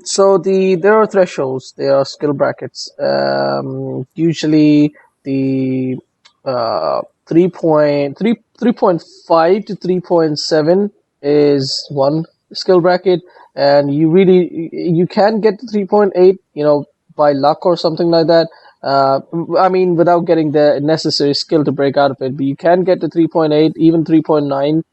So there are thresholds. There are skill brackets. Usually the uh, 3.5 to 3.7 is one skill bracket, and you can get to 3.8, by luck or something like that. I mean, without getting the necessary skill to break out of it, but you can get to 3.8, even 3.9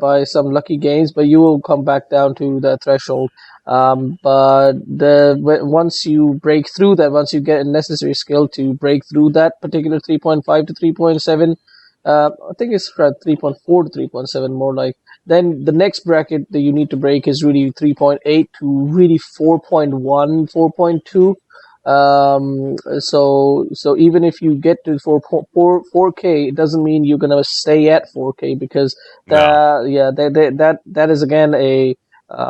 by some lucky games, but you will come back down to the threshold. But once you break through that, once you get a necessary skill to break through that particular 3.5 to 3.7, I think it's from 3.4 to 3.7 more like. Then the next bracket that you need to break is really 3.8 to really 4.1, 4.2. So even if you get to 4K, it doesn't mean you're gonna stay at 4K, because No. that is again a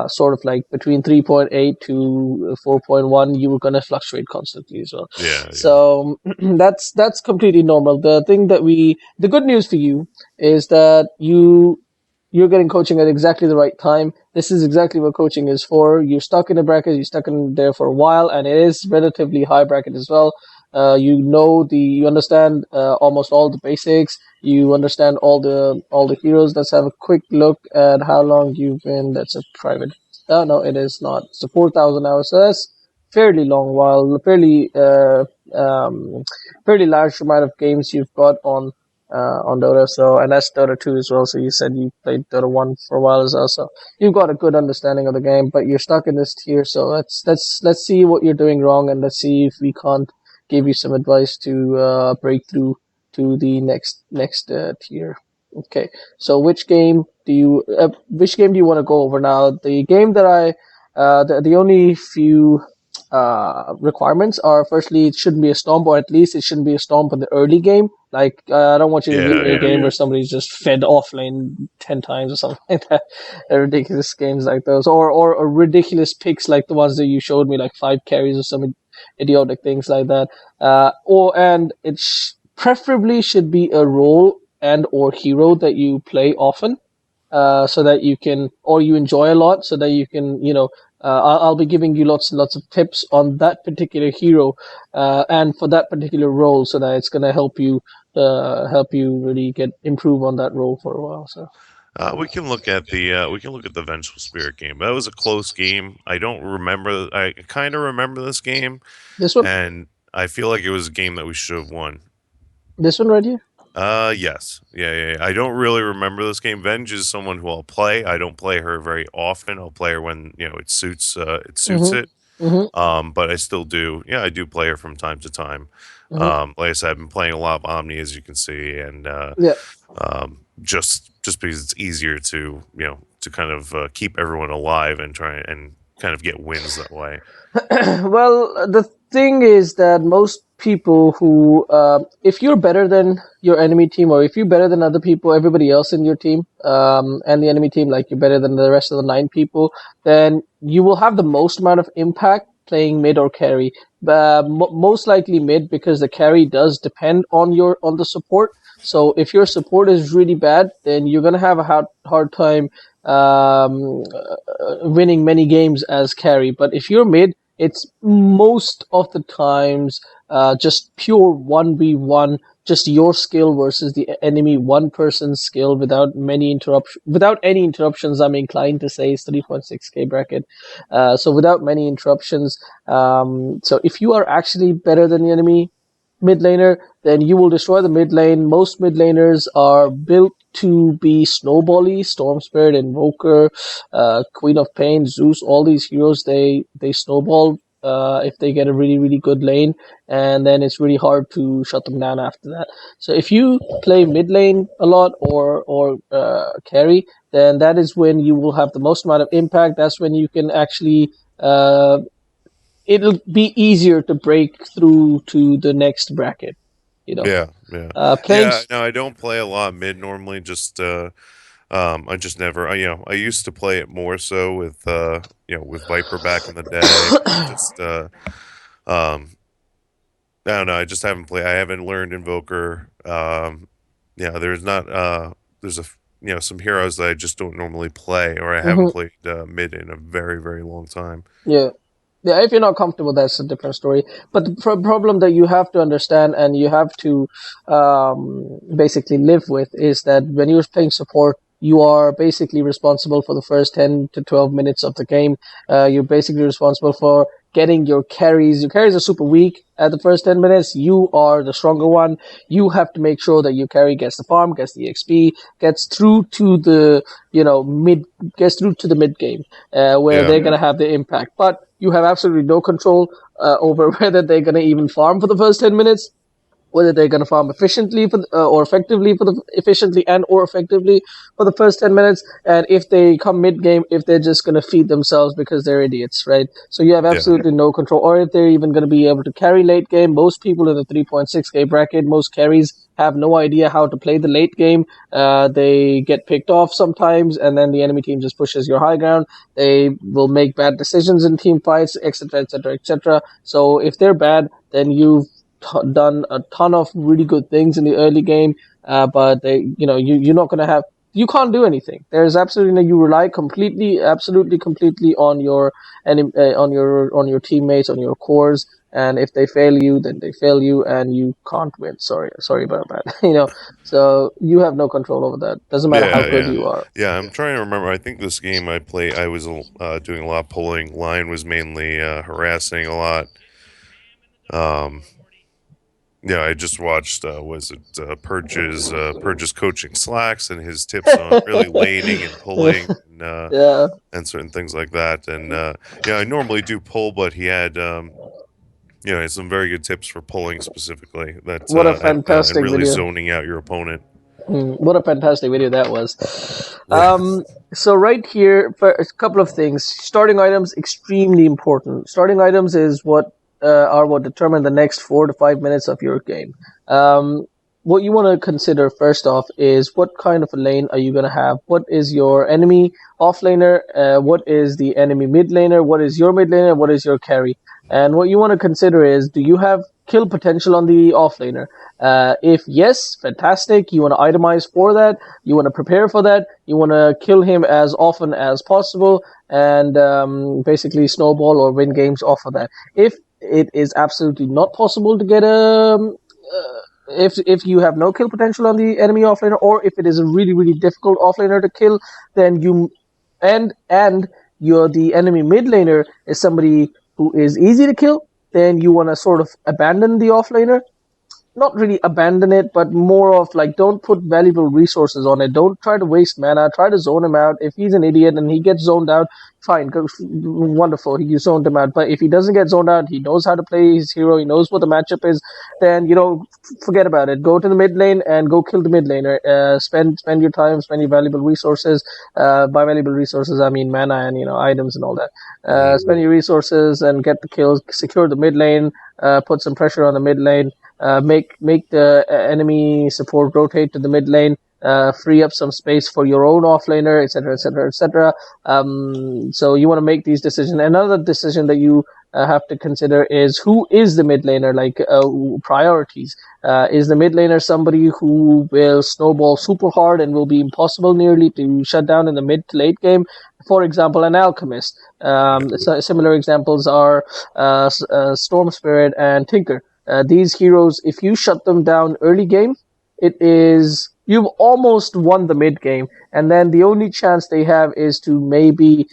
sort of like between 3.8 to 4.1, you were going to fluctuate constantly as well. Yeah, yeah. So that's completely normal. The good news for you is that you're getting coaching at exactly the right time. This is exactly what coaching is for. You're stuck in a bracket, you're stuck in there for a while, and it is relatively high bracket as well. You understand almost all the basics. You understand all the heroes. Let's have a quick look at how long you've been. That's a private. Oh no, it is not. It's a 4,000 hours. So that's fairly long while, um, fairly large amount of games you've got on Dota. So, and that's Dota 2 as well. So you said you played Dota 1 for a while as well. So you've got a good understanding of the game, but you're stuck in this tier. So let's see what you're doing wrong, and let's see if we can't give you some advice to break through to the next tier. Okay. So which game do you want to go over now? The game that the only few requirements are, firstly, it shouldn't be a stomp, or at least it shouldn't be a stomp in the early game. Like, I don't want you to give Yeah, me a yeah. game where somebody's just fed off lane 10 times or something like that. Ridiculous games like those. Or ridiculous picks like the ones that you showed me, like 5 carries or some idiotic things like that. And it preferably should be a role and or hero that you play often, so that you can, or you enjoy a lot, so that you can, I'll be giving you lots and lots of tips on that particular hero, and for that particular role, so that it's gonna help you really get improve on that role for a while. So We can look at the Vengeful Spirit game. That was a close game. I don't remember. I kind of remember this game, this one, and I feel like it was a game that we should have won. this one right here. Yes, yeah. I don't really remember this game. Venge is someone who I'll play. I don't play her very often. I'll play her when it suits. It suits Mm-hmm. it. Mm-hmm. But I still do. Yeah, I do play her from time to time. Mm-hmm. Like I said, I've been playing a lot of Omni, as you can see, and Yeah. just because it's easier to to kind of keep everyone alive and try and kind of get wins that way. Well, the thing is that most people who, if you're better than your enemy team, or if you're better than other people, everybody else in your team, and the enemy team, like you're better than the rest of the 9 people, then you will have the most amount of impact playing mid or carry. Most likely mid, because the carry does depend on the support. So if your support is really bad, then you're gonna have a hard time winning many games as carry. But if you're mid, it's most of the times just pure 1v1, just your skill versus the enemy one person's skill, without any interruptions. I'm inclined to say it's 3.6k bracket. So without many interruptions. So if you are actually better than the enemy mid laner, then you will destroy the mid lane. Most mid laners are built to be snowbally, Storm Spirit, Invoker, Queen of Pain, Zeus. All these heroes, they snowball if they get a really really good lane, and then it's really hard to shut them down after that. So if you play mid lane a lot, or carry, then that is when you will have the most amount of impact. That's when you can actually it'll be easier to break through to the next bracket. You know, Yeah, yeah, playing. yeah. No, I don't play a lot mid normally. Just I just never. I used to play it more so with with Viper back in the day. Just um, I don't know. I just haven't played. I haven't learned Invoker. Yeah, there's not. There's some heroes that I just don't normally play, or I haven't Hmm. played mid in a very, very long time. Yeah. Yeah, if you're not comfortable, that's a different story. But the problem that you have to understand and you have to basically live with is that when you're playing support, you are basically responsible for the first 10 to 12 minutes of the game. You're basically responsible for getting your carries. Your carries are super weak at the first 10 minutes. You are the stronger one. You have to make sure that your carry gets the farm, gets the XP, gets through to the, gets through to the mid game where Yeah, they're going to have the impact. But you have absolutely no control over whether they're going to even farm for the first 10 minutes, whether they're going to farm efficiently or effectively for the efficiently and or effectively for the first 10 minutes, and if they come mid game, if they're just going to feed themselves because they're idiots, right? So you have yeah, absolutely no control, or if they're even going to be able to carry late game. Most people in the 3.6k bracket, most carries have no idea how to play the late game. They get picked off sometimes, and then the enemy team just pushes your high ground. They will make bad decisions in team fights, etc., etc., etc. So if they're bad, then you've done a ton of really good things in the early game, but you're not going to have. You can't do anything. There's absolutely no. You rely completely, absolutely, completely on your on your teammates, on your cores, and if they fail you, then they fail you, and you can't win. Sorry about that. So you have no control over that. Doesn't matter how yeah, good yeah, you are. yeah. I'm trying to remember. I think this game I was doing a lot of pulling. Lion was mainly harassing a lot. Um, yeah, I just watched was it Purge's coaching slacks and his tips on really laning and pulling Yeah. and certain things like that. And yeah, I normally do pull, but he had he had some very good tips for pulling specifically. That What a and fantastic really video. zoning out your opponent. What a fantastic video that was. Yeah, So right here, for a couple of things. Starting items extremely important. Starting items is what determine the next 4 to 5 minutes of your game. Um, what you want to consider first off is what kind of a lane are you going to have? What is your enemy offlaner? What is the enemy mid laner? What is your mid laner? What is your carry? And what you want to consider is, do you have kill potential on the offlaner? If yes, fantastic. You want to itemize for that. You want to prepare for that. You want to kill him as often as possible, and basically snowball or win games off of that. If it is absolutely not possible to get if you have no kill potential on the enemy offlaner, or if it is a really difficult offlaner to kill, then you and you're the enemy mid laner is somebody who is easy to kill, then you want to sort of abandon the offlaner, not really abandon it, but more of like, don't put valuable resources on it. Don't try to waste mana. Try to zone him out. If he's an idiot and he gets zoned out, fine, wonderful. You zoned him out. But if he doesn't get zoned out, he knows how to play his hero. He knows what the matchup is. Then forget about it. Go to the mid lane and go kill the mid laner. Spend your time, spend your valuable resources. By valuable resources, I mean mana and items and all that. mm, Spend your resources and get the kills. Secure the mid lane. Put some pressure on the mid lane. Make the enemy support rotate to the mid lane, free up some space for your own offlaner, etc., etc., etc. So you want to make these decisions. Another decision that you have to consider is, who is the mid laner, like priorities. Is the mid laner somebody who will snowball super hard and will be impossible nearly to shut down in the mid to late game? For example, an alchemist. Similar examples are Storm Spirit and Tinker. These heroes, if you shut them down early game, you've almost won the mid game, and then the only chance they have is to maybe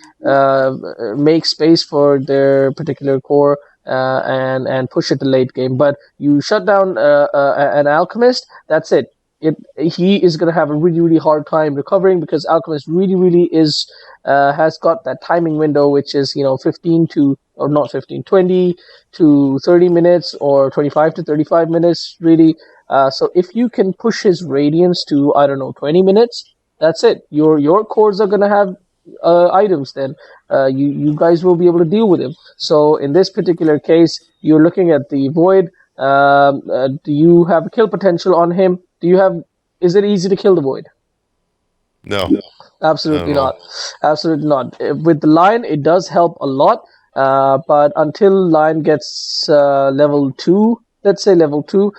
make space for their particular core and push it to late game. But you shut down an alchemist, that's it. He is going to have a really hard time recovering, because alchemist really is has got that timing window, which is 15 to, or not 15, 20 to 30 minutes, or 25 to 35 minutes, really. So if you can push his radiance to, I don't know, 20 minutes, that's it. Your cores are going to have items. Then you guys will be able to deal with him. So in this particular case, you're looking at the void. Do you have kill potential on him? Is it easy to kill the void? no, not Absolutely at all. not. Absolutely not. With the lion, it does help a lot, but until lion gets level 2, let's say level 2,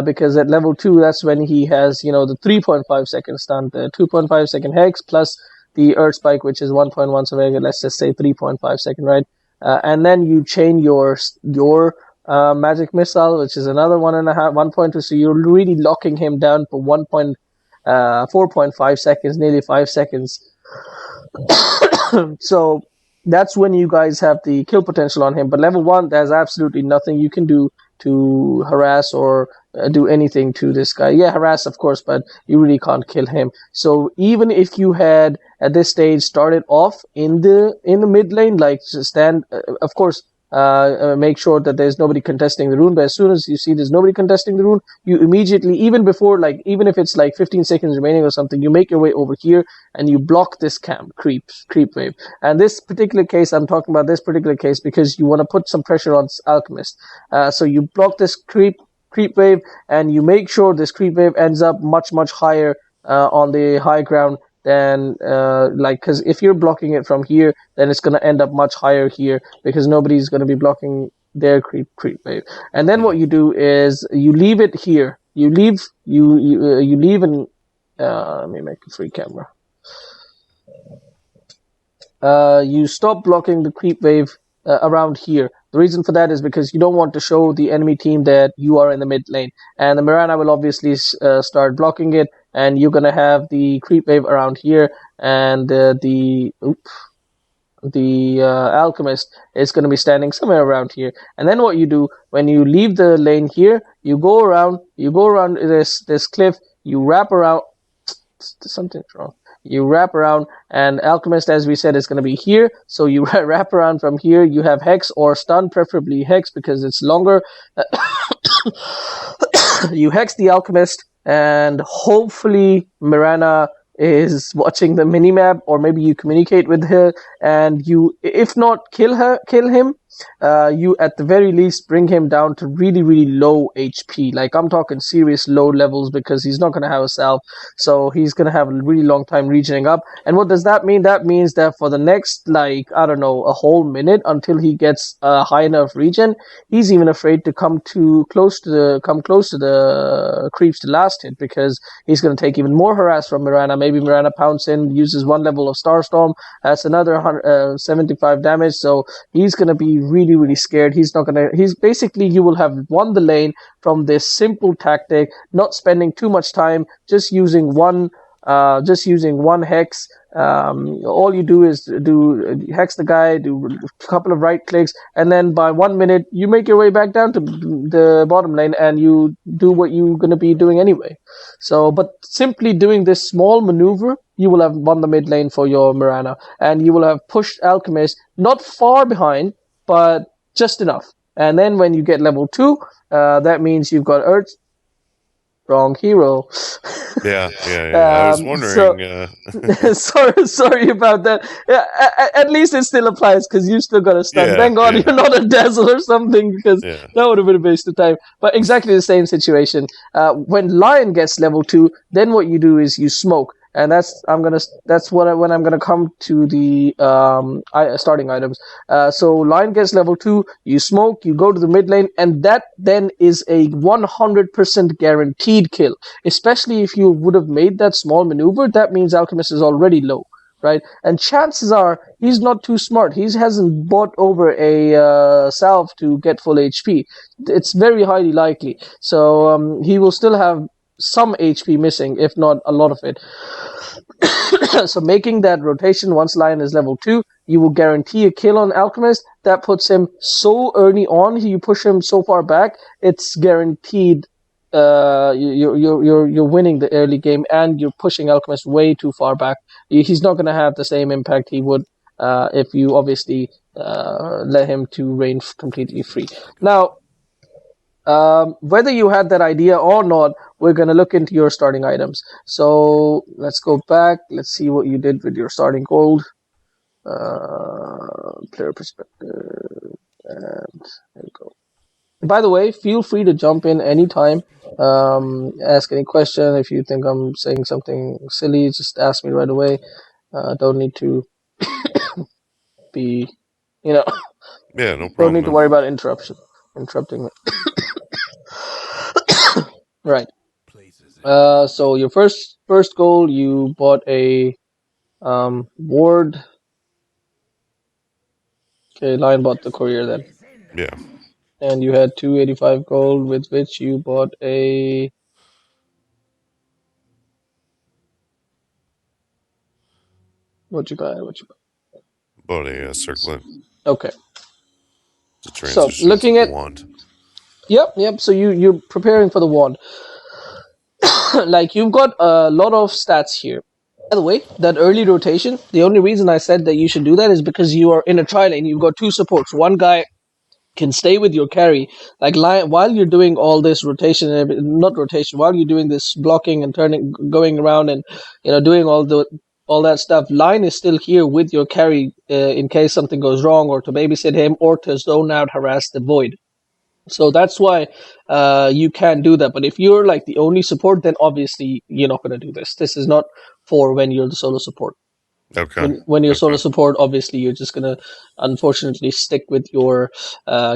because at level 2, that's when he has, the 3.5 second stun, the 2.5 second hex, plus the earth spike, which is 1.1, so let's just say 3.5 second, right? And then you chain your magic missile, which is another 1.2, so you're really locking him down for 4.5 seconds, nearly 5 seconds. So that's when you guys have the kill potential on him. But level 1, there's absolutely nothing you can do to harass or do anything to this guy. Yeah, harass, of course, but you really can't kill him. So even if you had at this stage started off in the mid lane, like stand, of course, make sure that there's nobody contesting the rune. But as soon as you see there's nobody contesting the rune, you immediately, even before, like, even if it's like 15 seconds remaining or something, you make your way over here and you block this creep wave. And this particular case, I'm talking about this particular case because you want to put some pressure on Alchemist. So you block this creep wave, and you make sure this creep wave ends up much higher on the high ground than because if you're blocking it from here, then it's going to end up much higher here because nobody's going to be blocking their creep wave. And then what you do is you leave it here. You leave and let me make a free camera. You stop blocking the creep wave around here. The reason for that is because you don't want to show the enemy team that you are in the mid lane. And the Mirana will obviously start blocking it, and you're going to have the creep wave around here, and the Alchemist is going to be standing somewhere around here. And then what you do, when you leave the lane here, you go around this cliff, you wrap around. Something's wrong. You wrap around, and Alchemist, as we said, is going to be here. So you wrap around from here. You have Hex or Stun, preferably Hex because it's longer. You Hex the Alchemist, and hopefully Mirana is watching the minimap, or maybe you communicate with her, and you, if not kill him, you at the very least bring him down to really low HP. Like, I'm talking serious low levels, because he's not going to have a salve, so he's going to have a really long time regening up. And what does that mean? That means that for the next, like, I don't know, a whole minute until he gets a high enough regen, he's even afraid to come close to the creeps to last hit, because he's going to take even more harass from Mirana. Maybe Mirana pounce in, uses one level of Starstorm, that's another 75 damage, so he's going to be really scared. He's basically, you will have won the lane from this simple tactic, not spending too much time, just using one hex. All you do is hex the guy, do a couple of right clicks, and then by 1 minute you make your way back down to the bottom lane, and you do what you're going to be doing anyway. So, but simply doing this small maneuver, you will have won the mid lane for your Mirana, and you will have pushed Alchemist not far behind, but just enough. And then when you get level 2, that means you've got Earth. Wrong hero. Yeah. I was wondering. Sorry about that. Yeah, at least it still applies, because you still got a stun. Yeah, Thank God yeah. you're not a dazzle or something, because that would have been a waste of time. But exactly the same situation. When Lion gets level 2, then what you do is you smoke. And when I'm gonna come to the starting items. So Lion gets level 2, you smoke, you go to the mid lane, and that then is a 100% guaranteed kill. Especially if you would have made that small maneuver, that means Alchemist is already low, right? And chances are he's not too smart. He hasn't bought over a salve to get full HP. It's very highly likely. So he will still have some HP missing, if not a lot of it. So making that rotation once Lion is level 2, you will guarantee a kill on Alchemist. That puts him so early on, you push him so far back, it's guaranteed you're winning the early game, and you're pushing Alchemist way too far back. He's not going to have the same impact he would if you obviously let him to reign completely free. Now, whether you had that idea or not, we're going to look into your starting items. So let's go back. Let's see what you did with your starting gold. Player perspective. And there we go. By the way, feel free to jump in anytime. Ask any question. If you think I'm saying something silly, just ask me right away. Don't need to be, Yeah, no problem. Don't need to worry about interrupting me. Right. So your first goal, you bought a ward. Okay, Lion bought the courier then, Yeah, and you had 285 gold, with which you bought a. What you buy? What you but a circlet buy? Okay. to So transition to looking the at. wand. Yep. So you're preparing for the wand. Like you've got a lot of stats here. By the way, that early rotation, the only reason I said that you should do that is because you are in a tri lane. You've got two supports. One guy can stay with your carry, like while you're doing all this rotation, not rotation, while you're doing this blocking and turning, going around, and doing all that stuff. Line is still here with your carry in case something goes wrong, or to babysit him, or to zone out, harass the void. So that's why you can do that. But if you're like the only support, then obviously you're not going to do this. This is not for when you're the solo support. Okay. When you're solo Okay. support, obviously you're just gonna unfortunately stick with your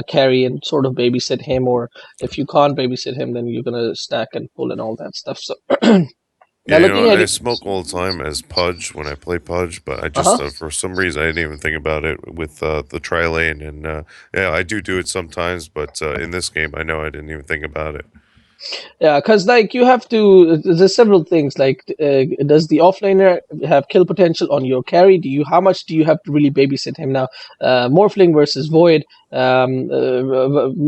carry and sort of babysit him, or if you can't babysit him, then you're gonna stack and pull and all that stuff. So now Yeah, you know looking what? at I it, smoke all the time as Pudge when I play Pudge, but I uh just huh. for some reason I didn't even think about it with the tri lane, and yeah, I do it sometimes, but in this game, I know I didn't even think about it. Yeah, because like you have to. There's several things. Like, does the offlaner have kill potential on your carry? Do you? How much do you have to really babysit him now? Morphling versus Void.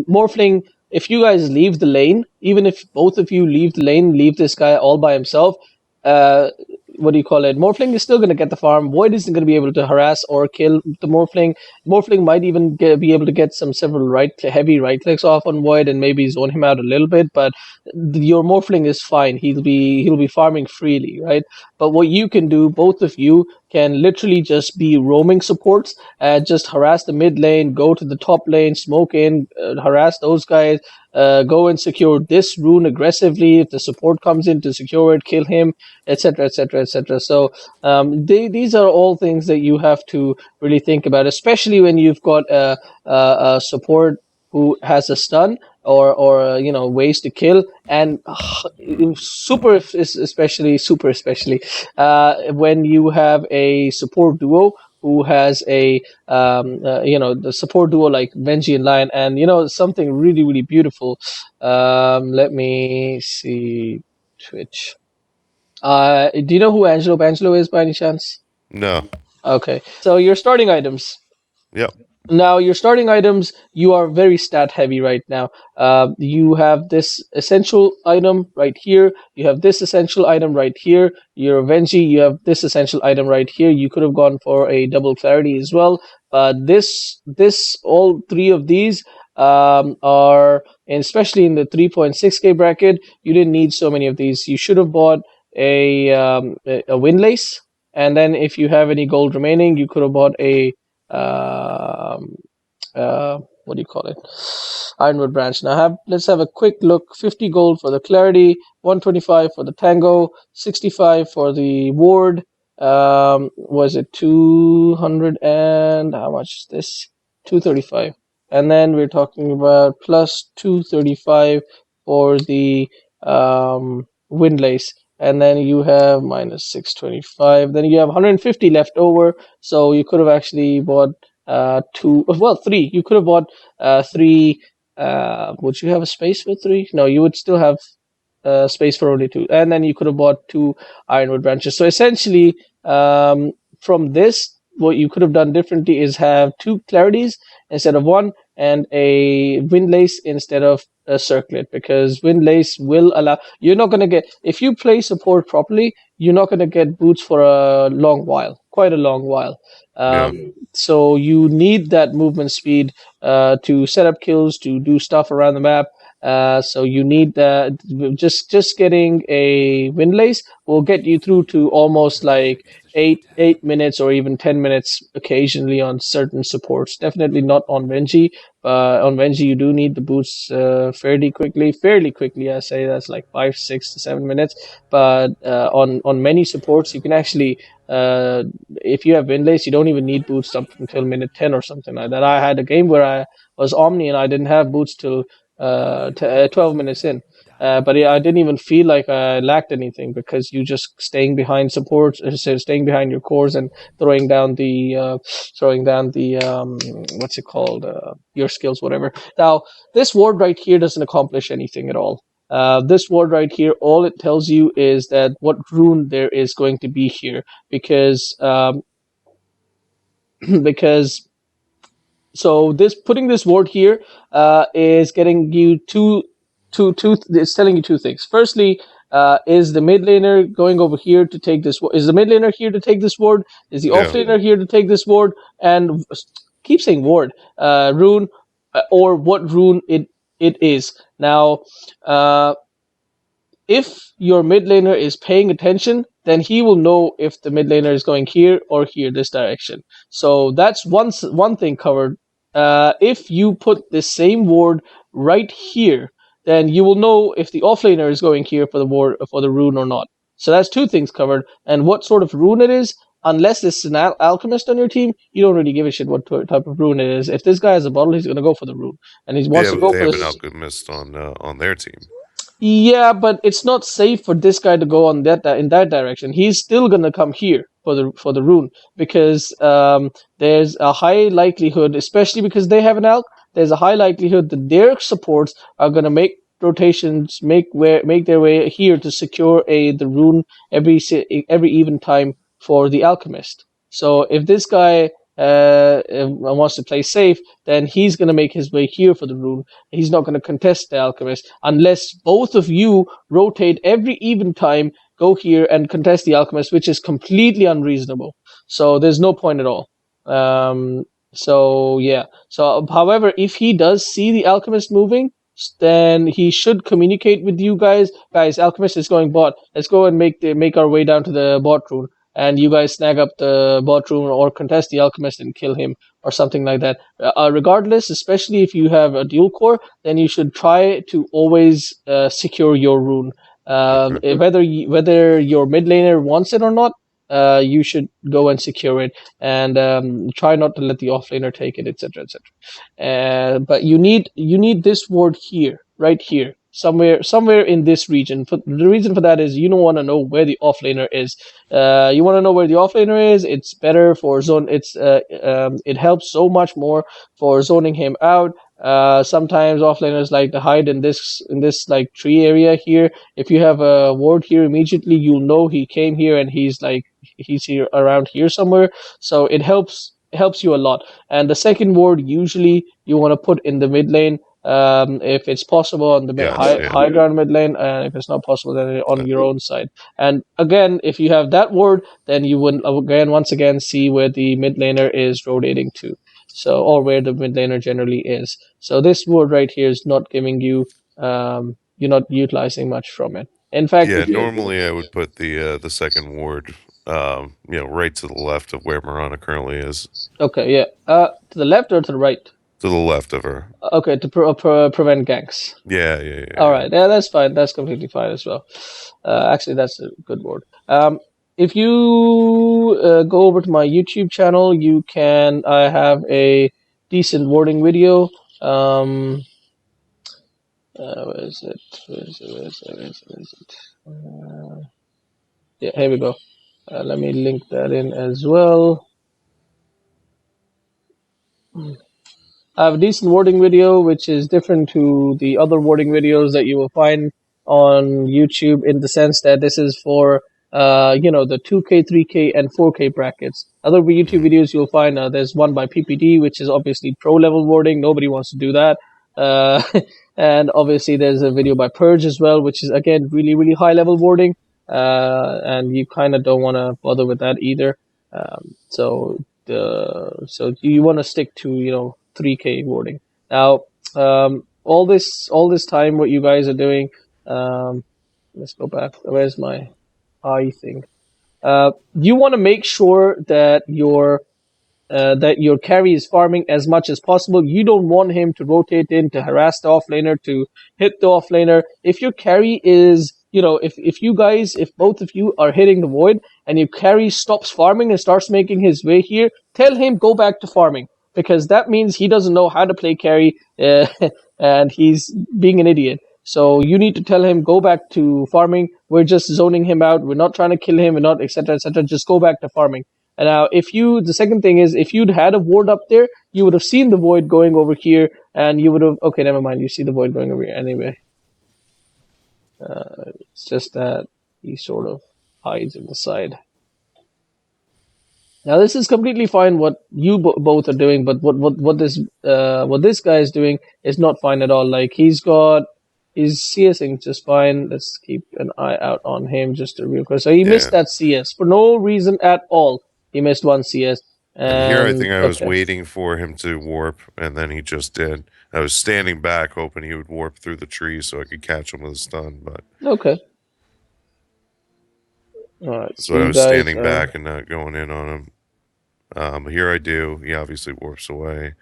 Morphling. If you guys leave the lane, even if both of you leave the lane, leave this guy all by himself. Uh, what do you call it? Morphling is still going to get the farm. Void isn't going to be able to harass or kill the Morphling. Morphling might even be able to get some several heavy right clicks off on Void and maybe zone him out a little bit, but your morphling is fine. He'll be farming freely, right? But what you can do, both of you can literally just be roaming supports, just harass the mid lane, go to the top lane, smoke in, harass those guys, go and secure this rune aggressively. If the support comes in to secure it, kill him, etc., etc., etc. So these are all things that you have to really think about, especially when you've got a support who has a stun or ways to kill, and especially when you have a support duo who has a the support duo like Benji and Lion, and something really really beautiful. Let me see. Twitch. Do you know who Angelo Bangelo is by any chance? No. Okay, so your starting items. Yep. Now, your starting items, you are very stat heavy right now. You have this essential item right here. You have this essential item right here. Your Venji, you have this essential item right here. You could have gone for a double clarity as well. But all three of these are, and especially in the 3.6k bracket, you didn't need so many of these. You should have bought a windlace. And then if you have any gold remaining, you could have bought a um, what do you call it? Ironwood branch. Now let's have a quick look. 50 gold for the clarity, 125 for the tango, 65 for the ward. Was it 200 and how much is this? 235. And then we're talking about plus 235 for the windlace. And then you have minus 625. Then you have 150 left over. So you could have actually bought three. You could have bought three. Would you have a space for three? No, you would still have space for only two. And then you could have bought two ironwood branches. So essentially, from this, what you could have done differently is have two clarities instead of one, and a windlace instead of a circlet, because windlace will allow you're not going to get, if you play support properly, you're not going to get boots for a long while, quite a long while. Yeah. So you need that movement speed to set up kills, to do stuff around the map. So you need that. Just getting a windlace will get you through to almost like 8 minutes or even 10 minutes occasionally on certain supports. Definitely not on Venji. On Venji, you do need the boots fairly quickly. Fairly quickly, I say that's like 5, 6 to 7 minutes. But on many supports, you can actually if you have windlace, you don't even need boots up until minute 10 or something like that. I had a game where I was Omni and I didn't have boots till 12 minutes in. But yeah, I didn't even feel like I lacked anything because you just staying behind support, staying behind your cores and throwing down the what's it called, your skills, whatever. Now this ward right here doesn't accomplish anything at all. This ward right here, all it tells you is that what rune there is going to be here because because so this putting this ward here is getting you two. It's telling you two things. Firstly, is the mid laner going over here to take this? Is the mid laner here to take this ward? Is the off Yeah. laner here to take this ward? And keep saying ward, rune, or what rune it is now. If your mid laner is paying attention, then he will know if the mid laner is going here or here, this direction. So that's one thing covered. If you put the same ward right here, then you will know if the offlaner is going here for the ward for the rune or not. So that's two things covered. And what sort of rune it is, unless it's an alchemist on your team, you don't really give a shit what type of rune it is. If this guy has a bottle, he's gonna go for the rune, and he wants Yeah, to but go they for have an the. alchemist on their team. Yeah, but it's not safe for this guy to go on that in that direction. He's still gonna come here for the rune because there's a high likelihood, especially because they have an alch. There's a high likelihood that their supports are gonna make rotations, make their way here to secure the rune every even time for the alchemist. So if this guy wants to play safe, then he's gonna make his way here for the rune. He's not going to contest the alchemist unless both of you rotate every even time, go here and contest the alchemist, which is completely unreasonable. So there's no point at all. So yeah. So however, if he does see the alchemist moving, then he should communicate with you guys. Guys, alchemist is going bot. Let's go and make our way down to the bot rune, and you guys snag up the bot rune or contest the alchemist and kill him or something like that. Regardless, especially if you have a dual core, then you should try to always secure your rune. Okay. Whether your mid laner wants it or not, you should go and secure it and try not to let the offlaner take it, etc., etc. But you need this ward here, right here, somewhere in this region. The reason for that is you don't want to know where the offlaner is. You want to know where the offlaner is. It's better for zone. It helps so much more for zoning him out. Sometimes offlaners like to hide in this like tree area here. If you have a ward here immediately, you'll know he came here and he's here around here somewhere. So it helps you a lot. And the second ward usually you want to put in the mid lane. If it's possible on the Yes, yeah. high ground mid lane, and if it's not possible, then on your own side. And again, if you have that ward, then you would once again see where the mid laner is rotating to, so or where the mid laner generally is. So this ward right here is not giving you, you're not utilizing much from it. In fact, Yeah, normally I would put the second ward, right to the left of where Marana currently is. okay, yeah, to the left or to the right? To the left of her. Okay, to prevent ganks. Yeah. All right, yeah, that's fine. That's completely fine as well. Actually, that's a good word. If you go over to my YouTube channel, you can. I have a decent wording video. Where is it? Yeah, here we go. Let me link that in as well. I have a decent wording video, which is different to the other wording videos that you will find on YouTube, in the sense that this is for the 2K, 3K, and 4K brackets. Other YouTube videos you'll find, there's one by PPD, which is obviously pro level wording. Nobody wants to do that. And obviously there's a video by Purge as well, which is again really, really high level wording. And you kind of don't want to bother with that either. So you want to stick to 3K wording. Now, all this time, what you guys are doing, let's go back. Where's my eye thing? You want to make sure that your carry is farming as much as possible. You don't want him to rotate in to harass the offlaner, to hit the offlaner. If your carry is, if both of you are hitting the void and your carry stops farming and starts making his way here, tell him go back to farming, because that means he doesn't know how to play carry. and he's being an idiot. So you need to tell him go back to farming. We're just zoning him out. We're not trying to kill him. We're not etc etc. Just go back to farming. And now, the second thing is, if you'd had a ward up there, you would have seen the void going over here, and you would have. Okay, never mind. You see the void going over here anyway. It's just that he sort of hides in the side. Now this is completely fine what you both are doing, but what this guy is doing is not fine at all. Like he's CSing just fine. Let's keep an eye out on him just a real quick. So he missed that CS for no reason at all. He missed one CS. And here I think I was okay. waiting for him to warp, and then he just did. I was standing back hoping he would warp through the trees so I could catch him with a stun, but Okay. All right. so I was standing back and not going in on him. But here I do. He obviously warps away.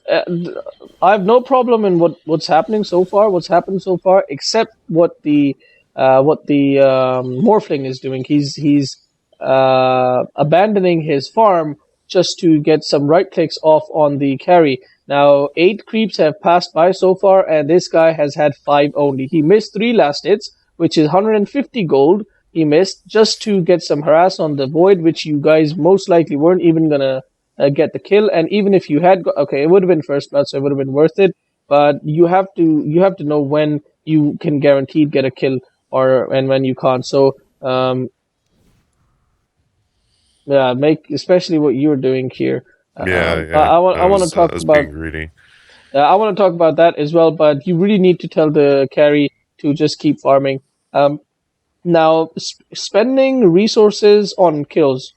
I have no problem in what's happening so far. What's happened so far, except what the Morphling is doing. He's abandoning his farm just to get some right clicks off on the carry. Now 8 creeps have passed by so far, and this guy has had 5 only. He missed 3 last hits, which is 150 gold. He missed just to get some harass on the void, which you guys most likely weren't even gonna get the kill. And even if you had, okay, it would have been first blood, so it would have been worth it. But you have to know when you can guaranteed get a kill and when you can't. So yeah, especially what you're doing here. I want to talk about being greedy. I want to talk about that as well. But you really need to tell the carry to just keep farming. Now, spending resources on kills.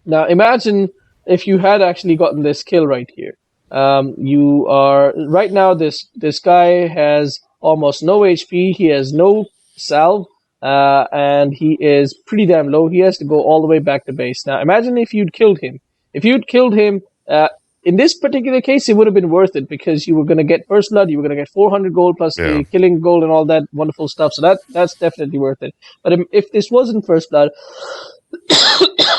Now, imagine if you had actually gotten this kill right here. You are right now. This guy has almost no HP. He has no salve, and he is pretty damn low. He has to go all the way back to base. Now, imagine if you'd killed him. If you'd killed him, in this particular case, it would have been worth it because you were going to get first blood. You were going to get 400 gold plus the killing gold and all that wonderful stuff. So that's definitely worth it. But if this wasn't first blood,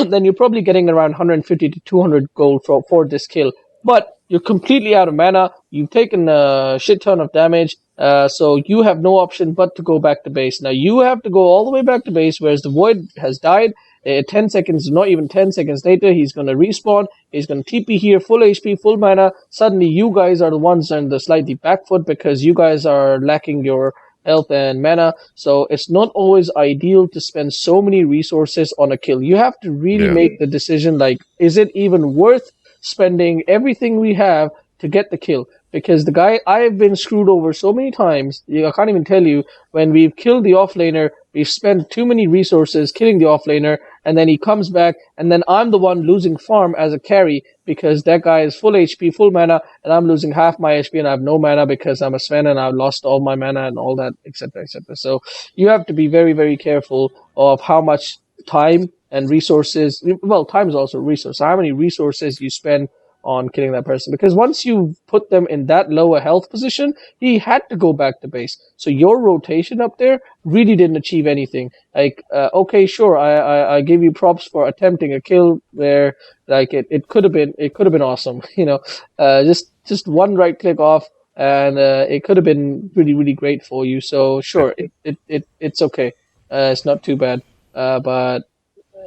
then you're probably getting around 150 to 200 gold for this kill. But you're completely out of mana. You've taken a shit ton of damage, so you have no option but to go back to base. Now you have to go all the way back to base, whereas the void has died. 10 seconds, not even 10 seconds later, he's going to respawn. He's going to TP here, full HP, full mana. Suddenly, you guys are the ones on the slightly back foot because you guys are lacking your health and mana. So it's not always ideal to spend so many resources on a kill. You have to really make the decision, like, is it even worth spending everything we have to get the kill? Because the guy, I've been screwed over so many times, I can't even tell you, when we've killed the offlaner, we've spent too many resources killing the offlaner, and then he comes back, and then I'm the one losing farm as a carry, because that guy is full HP, full mana, and I'm losing half my HP, and I have no mana because I'm a Sven, and I've lost all my mana, and all that, etc., etc. So you have to be very, very careful of how much time and resources, well, time is also a resource, how many resources you spend on killing that person, because once you put them in that low a health position, he had to go back to base. So your rotation up there really didn't achieve anything. Like, okay, sure, I give you props for attempting a kill where, like, it could have been awesome, you know, just one right click off, and it could have been really, really great for you. So sure, it's okay, it's not too bad. But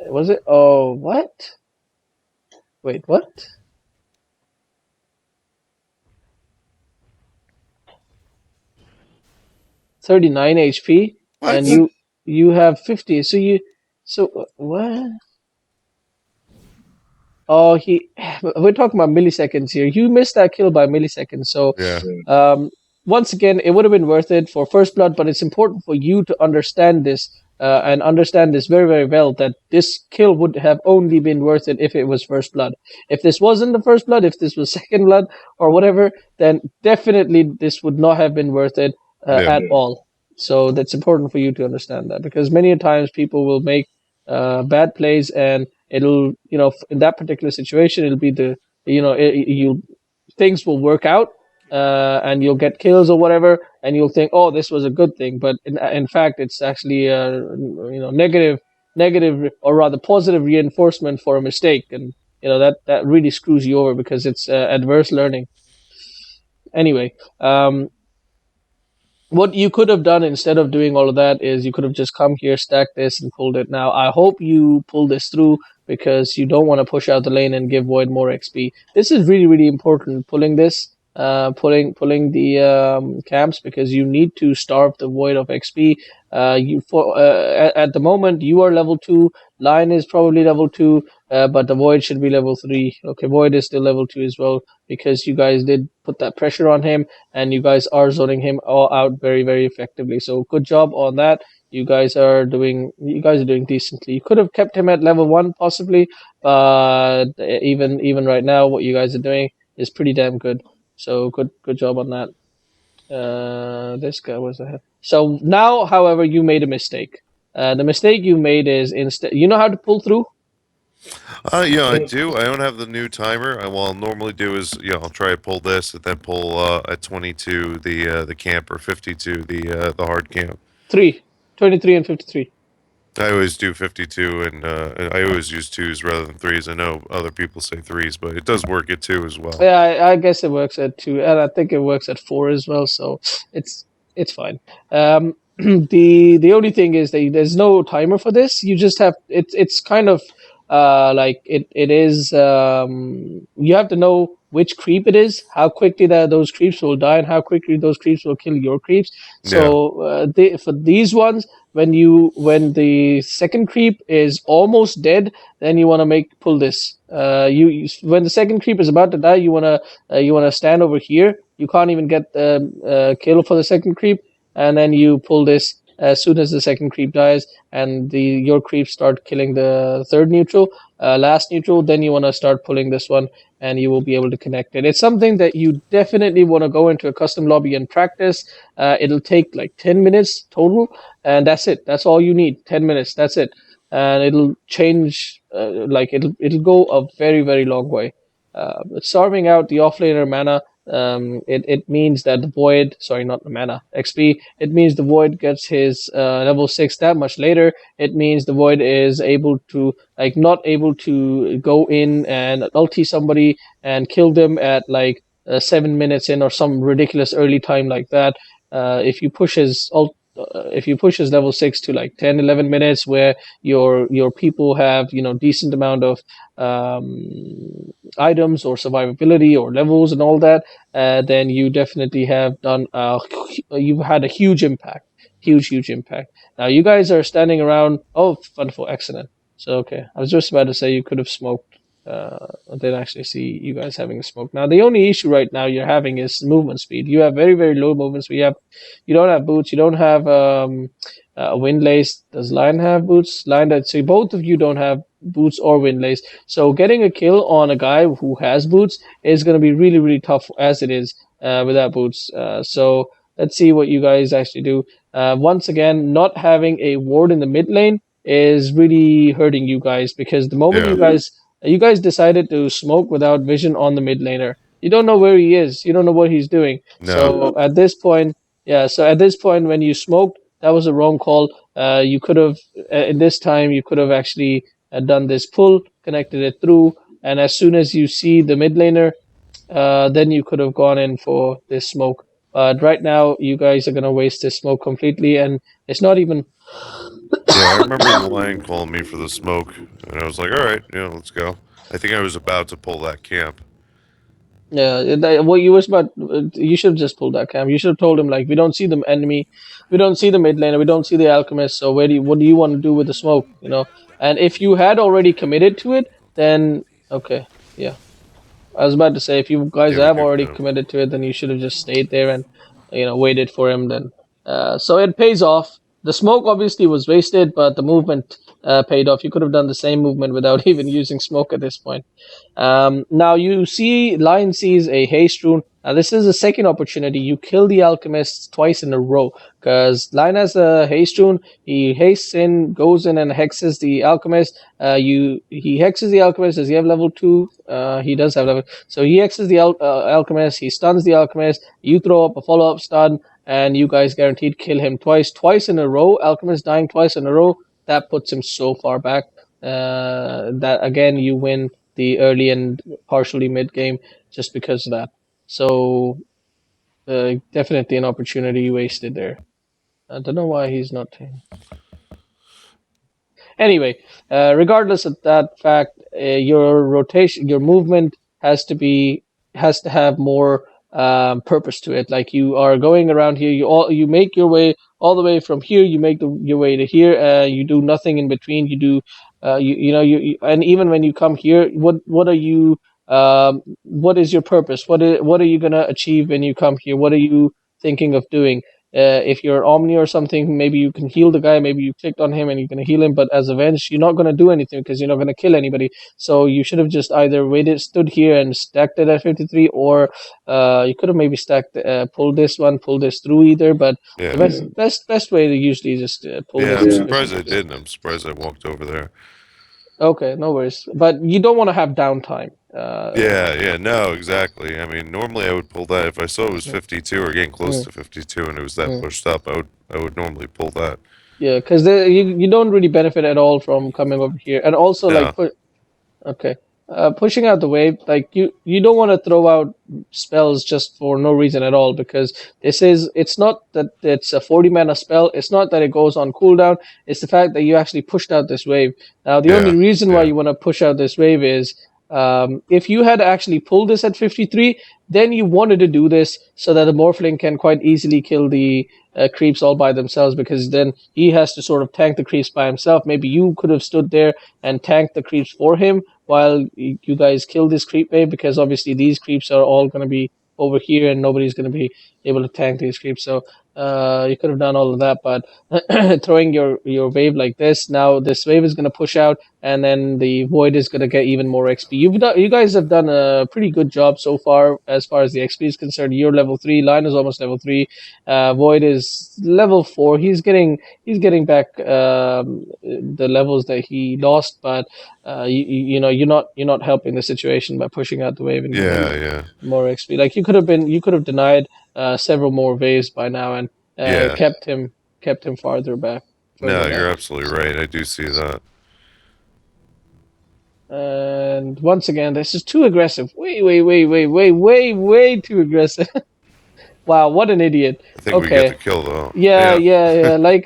was it? Oh, what? Wait, what? 39 HP, What? and you have 50. So what? Oh, we're talking about milliseconds here. You missed that kill by milliseconds. So once again, it would have been worth it for first blood, but it's important for you to understand this and understand this very, very well, that this kill would have only been worth it if it was first blood. If this wasn't the first blood, if this was second blood or whatever, then definitely this would not have been worth it at all. So that's important for you to understand that, because many times people will make bad plays, and it'll, you know, in that particular situation, it'll be things will work out, and you'll get kills or whatever, and you'll think, oh, this was a good thing, but in fact, it's actually negative or rather positive reinforcement for a mistake. And that really screws you over because it's adverse learning. Anyway, what you could have done instead of doing all of that is you could have just come here, stacked this, and pulled it. Now, I hope you pull this through because you don't want to push out the lane and give Void more XP. This is really, really important, pulling this, pulling the camps, because you need to starve the Void of XP. At the moment, you are level 2, Lion is probably level 2, but the Void should be level 3. Okay, Void is still level 2 as well because you guys did put that pressure on him and you guys are zoning him all out very, very effectively. So good job on that. You guys are doing decently. You could have kept him at level 1 possibly, but even right now what you guys are doing is pretty damn good. So good job on that. This guy was ahead. So now, however, you made a mistake. The mistake you made is, instead, you know how to pull through. Yeah, I do. I don't have the new timer. What I'll normally do is, I'll try to pull this and then pull at 22 the camp, or 52 the hard camp. 23 and 53. I always do 52, and I always use twos rather than threes. I know other people say threes, but it does work at two as well. Yeah, I guess it works at 2, and I think it works at 4 as well. So it's fine. The only thing is that there's no timer for this. You just have it's kind of like it is. You have to know which creep it is, how quickly those creeps will die, and how quickly those creeps will kill your creeps. Yeah, So for these ones, when the second creep is almost dead, then you want to pull this. When the second creep is about to die, you wanna stand over here. You can't even get the kill for the second creep, and then you pull this as soon as the second creep dies, and your creeps start killing the third neutral, last neutral. Then you want to start pulling this one, and you will be able to connect it. It's something that you definitely want to go into a custom lobby and practice. It'll take like 10 minutes total, and that's it. That's all you need. 10 minutes. That's it, and it'll change. It'll go a very, very long way. Starving out the offlaner mana, it means that the Void, sorry, not the mana, XP, it means the Void gets his level 6 that much later. It means the Void is able to, not able to go in and ulti somebody and kill them at 7 minutes in, or some ridiculous early time like that. If you push his ult, if you push his level 6 to 10, 11 minutes, where your people have decent amount of items or survivability or levels and all that, then you definitely have you've had a huge impact, huge impact. Now you guys are standing around. Oh, wonderful, excellent. So okay, I was just about to say you could have smoked. I didn't actually see you guys having a smoke. Now the only issue right now you're having is movement speed. You have very, very low movement speed. You don't have boots. You don't have windlace. Does Lion have boots? Lion does. So both of you don't have boots or windlace. So getting a kill on a guy who has boots is going to be really, really tough as it is without boots. So let's see what you guys actually do. Once again, not having a ward in the mid lane is really hurting you guys, because the moment yeah, you guys decided to smoke without vision on the mid laner. You don't know where he is. You don't know what he's doing. no, So at this point, yeah. So at this point, when you smoked, that was a wrong call. You could have, in this time, you could have actually done this pull, connected it through, and as soon as you see the mid laner, then you could have gone in for this smoke. But right now, you guys are gonna waste this smoke completely, and it's not even. yeah. I remember the lion calling me for the smoke, and I was like, all right, let's go. I think I was about to pull that camp. Yeah, what you was about, you should have just pulled that cam. You should have told him, we don't see the enemy, we don't see the mid laner, we don't see the alchemist. So what do you want to do with the smoke? And if you had already committed to it, then okay, yeah. I was about to say, if you guys Yeah, we have could. already committed to it, then you should have just stayed there and waited for him. Then, so it pays off. The smoke obviously was wasted, but the movement paid off. You could have done the same movement without even using smoke at this point. Now you see Lion sees a haste rune. Now this is a second opportunity. You kill the alchemist twice in a row, because Lion has a haste rune. He hastes in, goes in and hexes the alchemist. He hexes the alchemist. Does he have level 2? He does have level. So he hexes the alchemist. He stuns the alchemist. You throw up a follow-up stun, and you guys guaranteed kill him twice in a row. Alchemist dying twice in a row. That puts him so far back. That again, you win the early and partially mid game just because of that. So definitely an opportunity wasted there. I don't know why he's not. Anyway, regardless of that fact, your rotation, your movement has to have more purpose to it. Like you are going around here, you make your way all the way from here. You make your way to here. You do nothing in between. You do, and even when you come here, what are you? What is your purpose? What are you gonna achieve when you come here? What are you thinking of doing? If you're Omni or something, maybe you can heal the guy. Maybe you clicked on him and you're gonna heal him. But as a Venge, you're not gonna do anything because you're not gonna kill anybody. So you should have just either waited, stood here and stacked it at 53, or you could have maybe stacked, pulled this one, pulled this through either. But the Yeah. best way to usually just pull Yeah, this I'm through. surprised I didn't. I'm surprised I walked over there. Okay, no worries. But you don't want to have downtime. Yeah, no, exactly. I mean, normally I would pull that if I saw it was 52 or getting close to 52 and it was that pushed up. I would normally pull that. Yeah, because you don't really benefit at all from coming over here, and also like No. put. Okay. Pushing out the wave, like you don't want to throw out spells just for no reason at all, because it's not that it's a 40 mana spell, it's not that it goes on cooldown, it's the fact that you actually pushed out this wave. Now, the only Yeah. reason why Yeah. you want to push out this wave is if you had actually pulled this at 53, then you wanted to do this so that the Morphling can quite easily kill the creeps all by themselves, because then he has to sort of tank the creeps by himself. Maybe you could have stood there and tanked the creeps for him while you guys kill this creep wave, because obviously these creeps are all going to be over here and nobody's going to be able to tank these creeps. So you could have done all of that, but throwing your wave like this, now this wave is going to push out, and then the void is going to get even more XP. You guys have done a pretty good job so far as the XP is concerned. You're level 3, Line is almost level 3, Void is level 4. He's getting back the levels that he lost, but you're not helping the situation by pushing out the wave and Yeah, getting yeah. more XP. Like you could have denied several more waves by now and Yeah. kept him farther back. No, Further you're back. absolutely right. I do see that. And once again, this is too aggressive. Way too aggressive. Wow, what an idiot. I think we get the Okay. kill though. Yeah, Yeah. yeah, yeah. Like,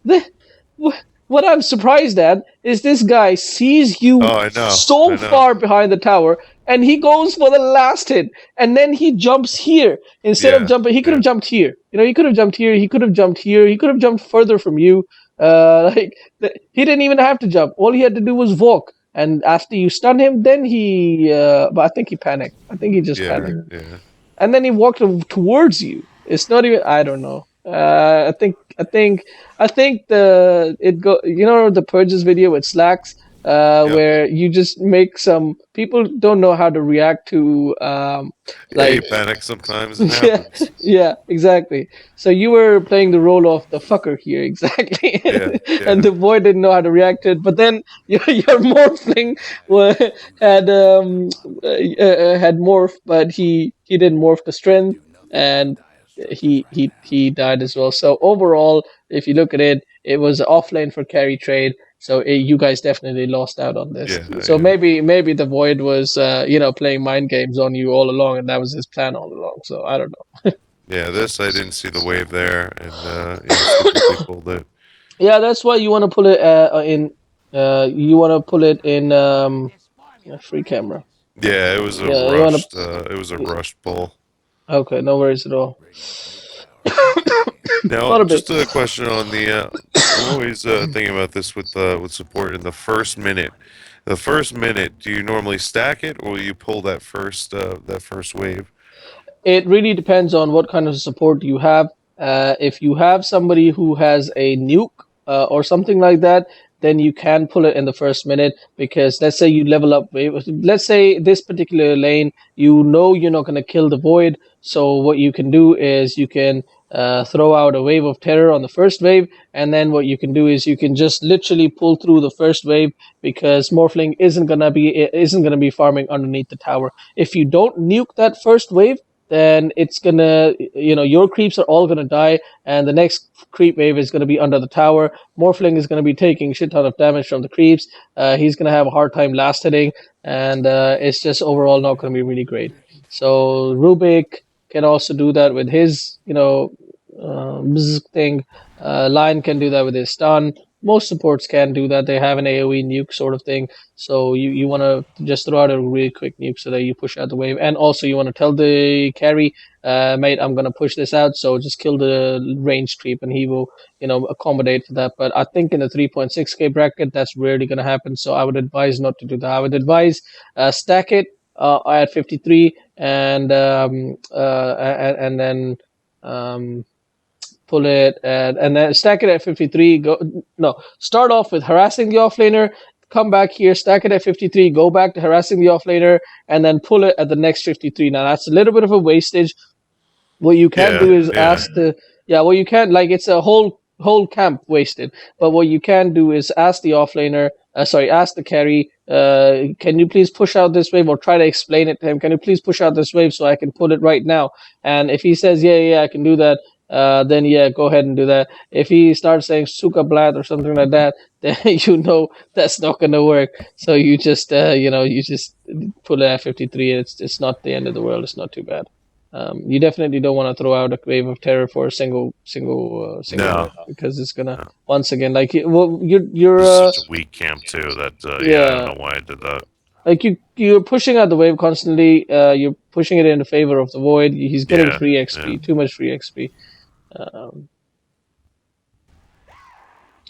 the, what I'm surprised at is this guy sees you Oh, I know. so I know. far behind the tower, and he goes for the last hit, and then he jumps here instead of Yeah. jumping. He could have Yeah. jumped here. He could have jumped here. He could have jumped here. He could have jumped further from you. He didn't even have to jump. All he had to do was walk. And after you stun him, then he. But I think he panicked. I think he just Yeah. panicked, Yeah. and then he walked towards you. It's not even. I don't know. I think the Purges video with Slacks, Yep. where you just make some people don't know how to react to Yeah, you like panic sometimes. It yeah, happens. yeah, exactly. So you were playing the role of the fucker here, exactly, Yeah. and Yeah. the boy didn't know how to react to it. But then your morphling had had morph, but he didn't morph the strength, and he died as well. So overall, if you look at it, it was offlane for carry trade. So you guys definitely lost out on this. Yeah. So Yeah. maybe the void was playing mind games on you all along, and that was his plan all along. So I don't know. Yeah. This I didn't see the wave there, and stupidly pulled it. Yeah, that's why you want to pull it in. You want to pull it in free camera. Yeah, it was a Yeah, you want rushed. to. It was a rushed pull. Okay, no worries at all. Now, Not a bit. just a question on the. I'm always thinking about this with support in the first minute. The first minute, do you normally stack it, or you pull that first wave? It really depends on what kind of support you have. If you have somebody who has a nuke or something like that, then you can pull it in the first minute, because let's say you level up. Let's say this particular lane, you're not going to kill the void. So what you can do is you can throw out a wave of terror on the first wave, and then what you can do is you can just literally pull through the first wave, because Morphling isn't gonna be farming underneath the tower. If you don't nuke that first wave, then it's gonna, your creeps are all gonna die, and the next creep wave is gonna be under the tower. Morphling is gonna be taking shit ton of damage from the creeps. He's gonna have a hard time last hitting, and it's just overall not gonna be really great. So Rubik can also do that with his, bzz thing. Lion can do that with his stun. Most supports can do that. They have an AoE nuke sort of thing. So you want to just throw out a really quick nuke so that you push out the wave. And also you want to tell the carry, mate, I'm going to push this out. So just kill the range creep and he will, accommodate for that. But I think in the 3.6k bracket, that's rarely going to happen. So I would advise not to do that. I would advise stack it at 53 and then pull it and then stack it at 53. Start off with harassing the offlaner, come back here, stack it at 53, go back to harassing the offlaner, and then pull it at the next 53. Now that's a little bit of a wastage. What you can Yeah, do is yeah, ask the yeah. What you can, like, it's a whole camp wasted. But what you can do is ask the offlaner. Ask the carry. Can you please push out this wave, or try to explain it to him? Can you please push out this wave so I can pull it right now? And if he says yeah, I can do that, then yeah, go ahead and do that. If he starts saying suka blat or something like that, then that's not gonna work. So you just you just pull it at 53. It's not the end of the world. It's not too bad. You definitely don't want to throw out a wave of terror for a single no, wave, because it's gonna no. once again, like, well, you're This is such a weak camp too that yeah, I don't yeah, know why I did that. like you're pushing out the wave constantly. You're pushing it in favor of the void. He's getting Yeah, free yeah, XP, too much free XP. Um,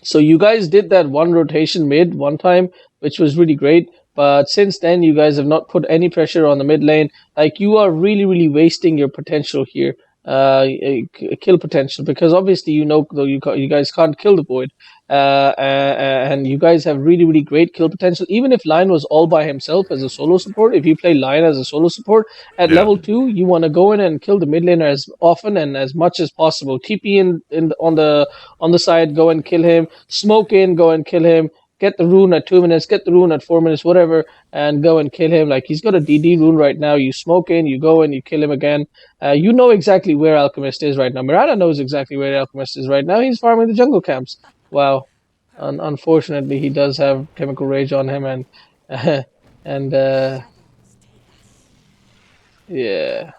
So you guys did that one rotation mid one time, which was really great. But since then, you guys have not put any pressure on the mid lane. Like, you are really, really wasting your potential here, kill potential, because obviously though you guys can't kill the void, and you guys have really, really great kill potential. Even if Lion was all by himself as a solo support, if you play Lion as a solo support at yeah, level 2, you want to go in and kill the mid laner as often and as much as possible. TP on the side, go and kill him. Smoke in, go and kill him. Get the rune at 2 minutes, get the rune at 4 minutes, whatever, and go and kill him. Like, he's got a DD rune right now. You smoke in, you go and you kill him again. You know exactly where Alchemist is right now. Miranda knows exactly where Alchemist is right now. He's farming the jungle camps. Wow. Unfortunately, he does have chemical rage on him, and and yeah.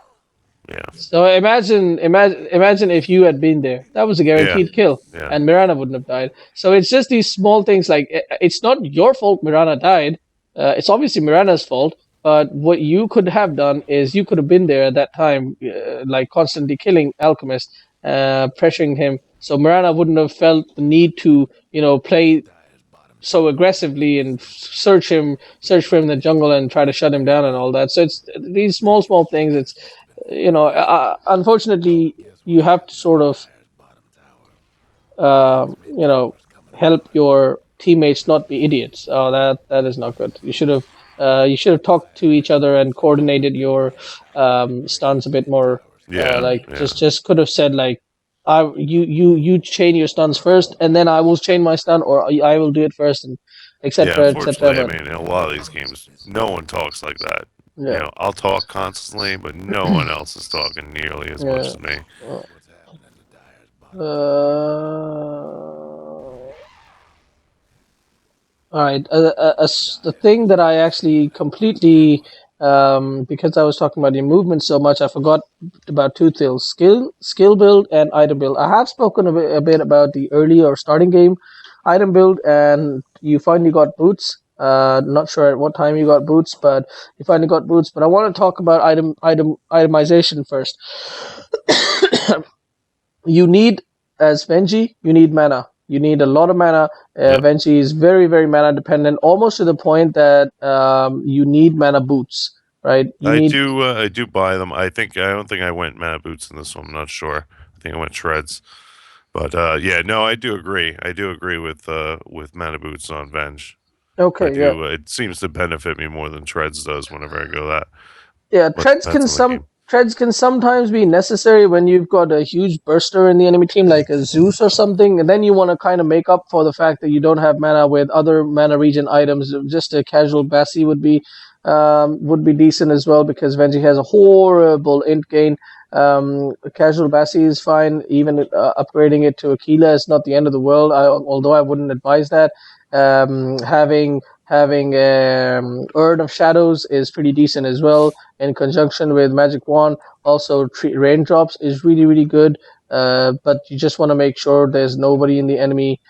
yeah, So imagine if you had been there. That was a yeah, guaranteed kill, yeah, and Mirana wouldn't have died. So it's just these small things. Like, it's not your fault Mirana died. It's obviously Mirana's fault. But what you could have done is you could have been there at that time, like constantly killing Alchemist, pressuring him. So Mirana wouldn't have felt the need to, play so aggressively and search for him in the jungle and try to shut him down and all that. So it's these small things. It's, unfortunately, you have to sort of, um, you know help your teammates not be idiots. Oh, that is not good. You should have talked to each other and coordinated your stuns a bit more. yeah, Like, yeah. just could have said, like, you chain your stuns first, and then I will chain my stun, or I will do it first, and Yeah, etc. etc. unfortunately, I But mean, in a lot of these games, no one talks like that. You yeah, know, I'll talk constantly, but no one else is talking nearly as much yeah. as me. All right. The thing that I actually completely, because I was talking about your movement so much, I forgot about two things: skill build, and item build. I have spoken a bit about the early or starting game item build, and you finally got boots. Not sure at what time you got boots, but you finally got boots. But I want to talk about itemization first. You need, as Venji, you need mana. You need a lot of mana. Yep. Venji is very, very mana dependent, almost to the point that you need mana boots, right? You need I do buy them. I don't think I went mana boots in this one. I'm not sure. I think I went shreds. But yeah, no, I do agree. I do agree with mana boots on Venge. I okay, yeah, do. It seems to benefit me more than shreds does whenever I go that. yeah. But depends on the game. treads can sometimes be necessary when you've got a huge burster in the enemy team, like a Zeus or something, and then you want to kind of make up for the fact that you don't have mana with other mana regen items. Just a casual Bassi would be decent as well, because Venji has a horrible int gain. Casual Bassi is fine. Even upgrading it to Aquila is not the end of the world. Although I wouldn't advise that. Having Urn of Shadows is pretty decent as well, in conjunction with Magic Wand. Also, Raindrops is really good, but you just want to make sure there's nobody in the enemy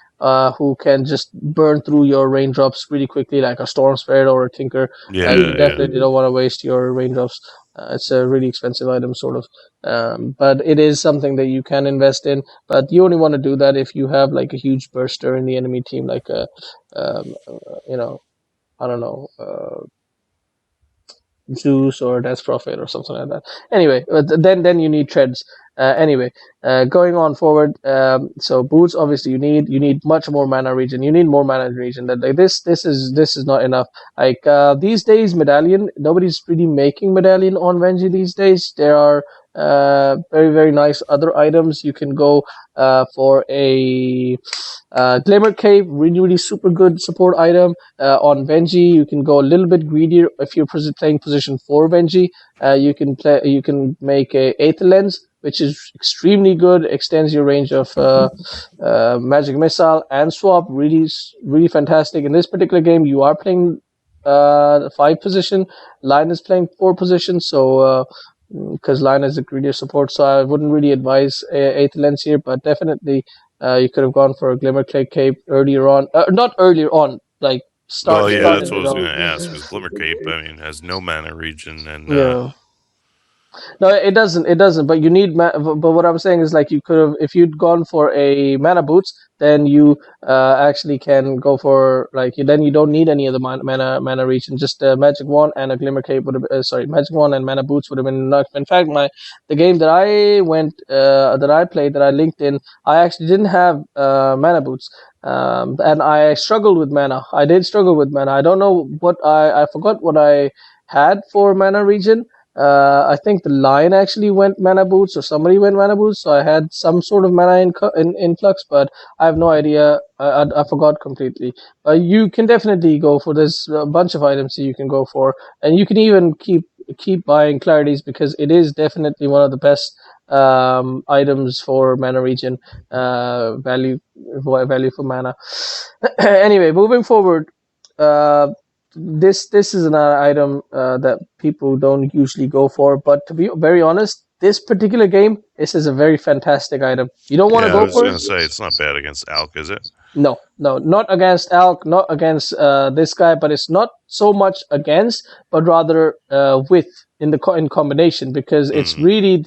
who can just burn through your Raindrops really quickly, like a Storm Spirit or a Tinker. Yeah, You yeah. definitely don't want to waste your Raindrops. It's a really expensive item, sort of. But it is something that you can invest in. But you only want to do that if you have like a huge burster in the enemy team, like a, you know, I don't know, Zeus or Death Prophet or something like that. Anyway, then you need treads. Anyway, going on forward. So boots, obviously, you need much more mana regen. You need more mana regen. That like this is not enough. Like these days, medallion. Nobody's really making medallion on Venji these days. There are very nice other items. You can go for a Glimmer Cave, really super good support item. On Venji, you can go a little bit greedier if you're playing position 4 Venji. You can make a Aether Lens, which is extremely good, extends your range of Magic Missile and Swap. Really fantastic. In this particular game, you are playing 5 position. Line is playing 4 position, so because Line is a greedier support, so I wouldn't really advise Aether Lens here, but definitely you could have gone for a Glimmer Cape earlier on. Not earlier on, like Well, yeah, started that's what I it was off. going to ask. Was Glimmer Cape? I mean, has no mana region, and Yeah. No, it doesn't. It doesn't. But you need. But what I'm saying is, like, you could have, if you'd gone for a mana boots, then you actually can go for like. Then you don't need any of the mana region. Just a magic wand and a glimmer cape would have. Sorry, magic wand and mana boots would have been enough. In fact, the game that I played, that I linked in, I actually didn't have mana boots. And I struggled with mana. I did struggle with mana. I don't know what I forgot what I had for mana region. I think the Lion actually went mana boots, or somebody went mana boots, so I had some sort of mana in influx, but I have no idea. I forgot completely. You can definitely go for this. A bunch of items that you can go for, and you can even keep buying clarities, because it is definitely one of the best items for mana region value for mana. Anyway, moving forward. This is an item that people don't usually go for, but to be very honest, this particular game, this is a very fantastic item. You don't want to yeah, I go was for going it? to say it's not bad against Alk, is it? No, not against Alk, not against this guy, but it's not so much against, but rather with in combination, because it's really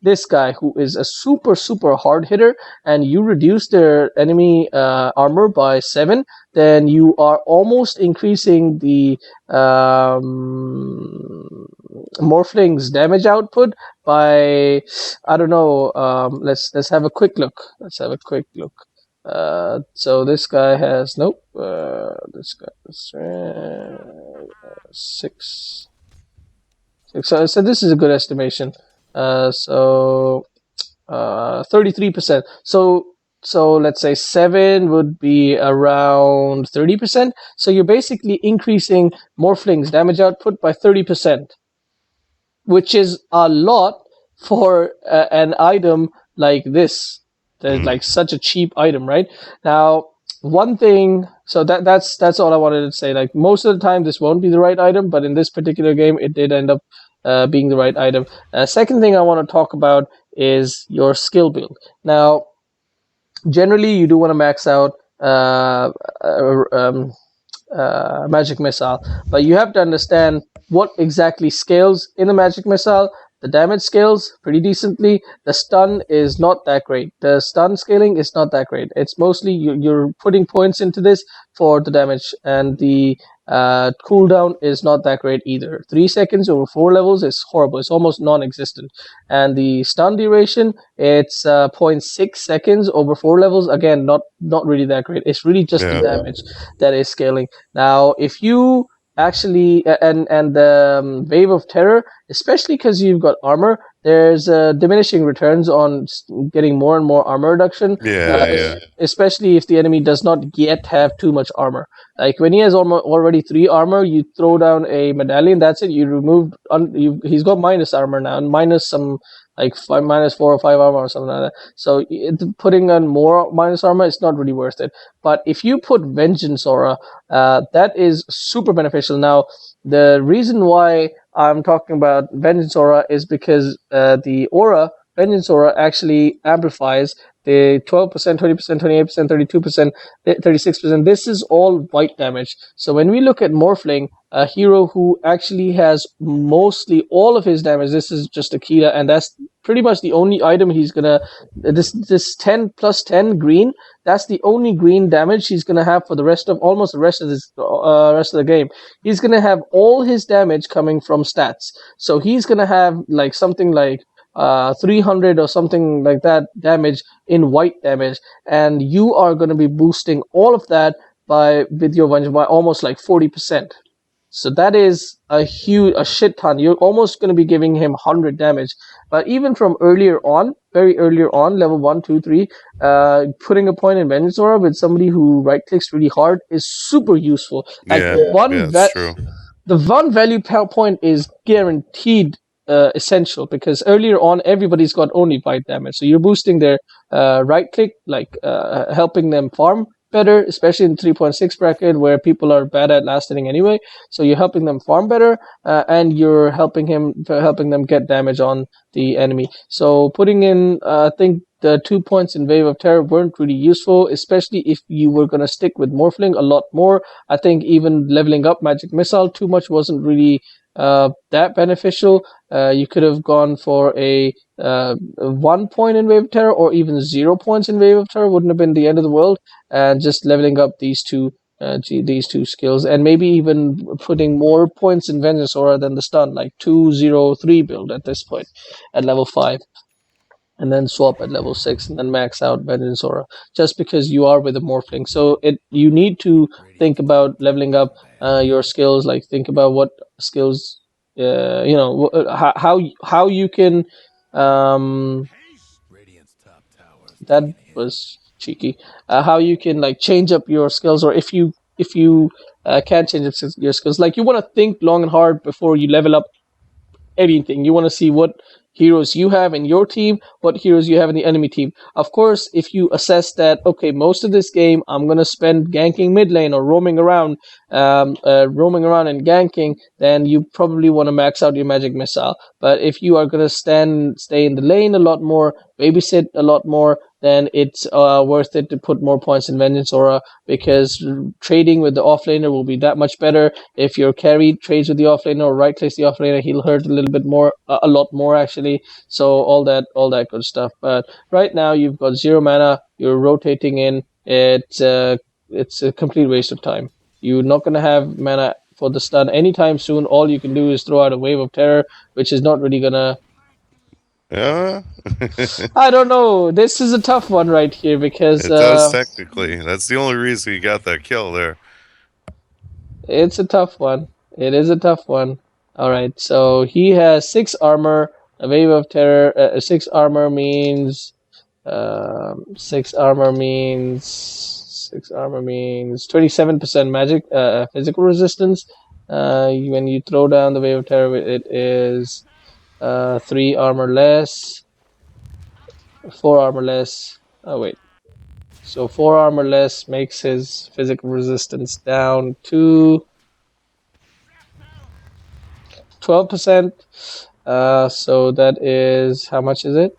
this guy who is a super hard hitter, and you reduce their enemy armor by 7, then you are almost increasing the Morphling's damage output by, I don't know. Let's have a quick look. So this guy has nope. This guy is 6. So this is a good estimation. 33%. So let's say 7 would be around 30%. So you're basically increasing Morphling's damage output by 30%, which is a lot for an item like this. Like such a cheap item, right? Now, one thing. So that's all I wanted to say. Like, most of the time, this won't be the right item, but in this particular game, it did end up being the right item. Second thing I want to talk about is your skill build. Now, generally, you do want to max out magic missile, but you have to understand what exactly scales in the magic missile. The damage scales pretty decently. The stun is not that great. The stun scaling is not that great. It's mostly you're putting points into this for the damage, and the cooldown is not that great either. 3 seconds over 4 levels is horrible. It's almost non-existent. And the stun duration, it's 0.6 seconds over 4 levels. Again, not really that great. It's really just the damage that is scaling. Now, if you actually, and the wave of terror, especially because you've got armor. There's diminishing returns on getting more and more armor reduction. Yeah, yeah. Especially if the enemy does not yet have too much armor. Like when he has already 3 armor, you throw down a medallion. That's it. You remove. He's got minus armor now, and minus some like -4 or -5 armor or something like that. So putting on more minus armor, it's not really worth it. But if you put Vengeance Aura, that is super beneficial. Now, the reason why I'm talking about Vengeance Aura is because the aura, Vengeance Aura, actually amplifies the 12%, 20%, 28%, 32%, 36%. This is all white damage. So when we look at Morphling, a hero who actually has mostly all of his damage, this is just Akita, and that's pretty much the only item he's gonna. This 10 plus 10 green, that's the only green damage he's gonna have for the rest of almost the rest of this rest of the game. He's gonna have all his damage coming from stats. So he's gonna have like something like 300 or something like that damage in white damage, and you are going to be boosting all of that with your Vengeful by almost like 40%. So that is a shit ton. You're almost going to be giving him 100 damage. But even from very earlier on, level 1, 2, 3, putting a point in Vengeance Aura with somebody who right clicks really hard is super useful. Like Yeah, yeah, it's true. the one value point is guaranteed essential, because earlier on everybody's got only bite damage, so you're boosting their right click, like helping them farm better, especially in 3.6 bracket where people are bad at last hitting anyway. So you're helping them farm better, and you're helping them get damage on the enemy. So putting in, I think the 2 points in Wave of Terror weren't really useful, especially if you were going to stick with Morphling a lot more. I think even leveling up Magic Missile too much wasn't really that beneficial. You could have gone for a 1 point in Wave of Terror, or even 0 points in Wave of Terror wouldn't have been the end of the world. And just leveling up these two skills, and maybe even putting more points in Vengeance Aura than the stun, like 203 build at this point at level 5. And then swap at level 6, and then max out Vengeance Aura, just because you are with a Morphling. So you need to think about leveling up your skills. Like, think about what skills, how you can. That was cheeky. How you can like change up your skills, or if you can't change up your skills, like you want to think long and hard before you level up anything. You want to see what heroes you have in your team, what heroes you have in the enemy team. Of course, if you assess that, okay, most of this game I'm going to spend ganking mid lane or roaming around and ganking, then you probably want to max out your Magic Missile. But if you are going to stay in the lane a lot more, babysit a lot more, then it's worth it to put more points in Vengeance Aura, because trading with the offlaner will be that much better. If your carry trades with the offlaner or right clicks the offlaner, he'll hurt a little bit more, a lot more actually. So all that good stuff. But right now you've got 0 mana. You're rotating in. It's a complete waste of time. You're not gonna have mana for the stun anytime soon. All you can do is throw out a Wave of Terror, which is not really gonna. Yeah. I don't know. This is a tough one right here, because It does technically. That's the only reason you got that kill there. it's a tough one. It is a tough one. All right, so he has 6 armor. A Wave of Terror. 6 armor means. 27% magic physical resistance. When you throw down the Wave of Terror, it is 3 armor less, 4 armor less. Oh wait, so 4 armor less makes his physical resistance down to 12%. So that is, how much is it?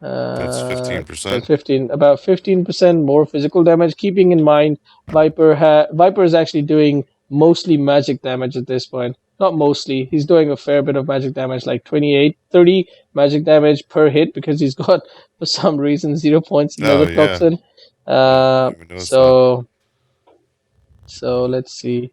That's 15%. 15, about 15% more physical damage. Keeping in mind, Viper is actually doing mostly magic damage at this point. Not mostly, he's doing a fair bit of magic damage, like 28, 30 magic damage per hit, because he's got, for some reason, 0 points in Oh Nether yeah. Toxin. I didn't even notice that. So let's see.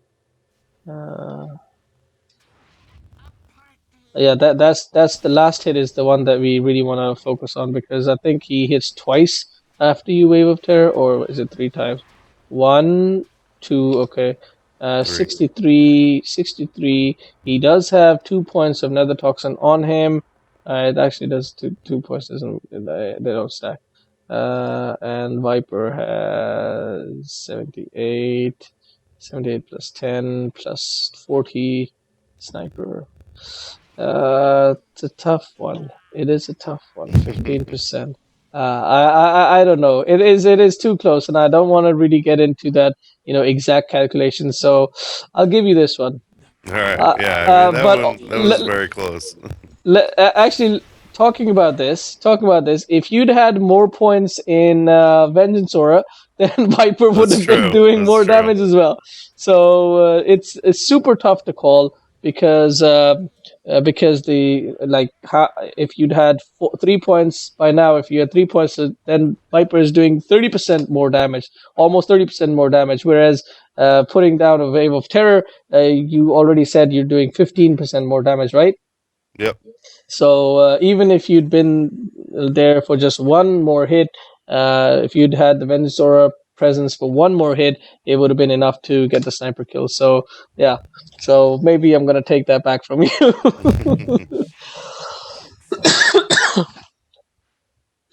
Yeah, that's the last hit is the one that we really want to focus on, because I think he hits twice after you Wave of Terror, or is it 3 times? 1, 2, okay. Three. 63. He does have 2 points of nether toxin on him. It actually does 2 points. Doesn't they don't stack. And Viper has 78. 78 plus 10 plus 40. Sniper. It's a tough one. It is a tough one. 15%. I don't know. It is too close, and I don't want to really get into that exact calculation. So I'll give you this one. All right. Yeah, I mean But that was very close. actually, talking about this, if you'd had more points in Vengeance Aura, then Viper would That's have been true. doing That's more true. damage as well. So it's super tough to call because the if you'd had 3 points by now, if you had 3 points, then Viper is doing 30% more damage, almost 30% more damage. Whereas putting down a Wave of Terror, you already said you're doing 15% more damage, right? Yep. So even if you'd been there for just one more hit, if you'd had the Venusaur presence for one more hit, it would have been enough to get the sniper kill. So yeah, so maybe I'm gonna take that back from you.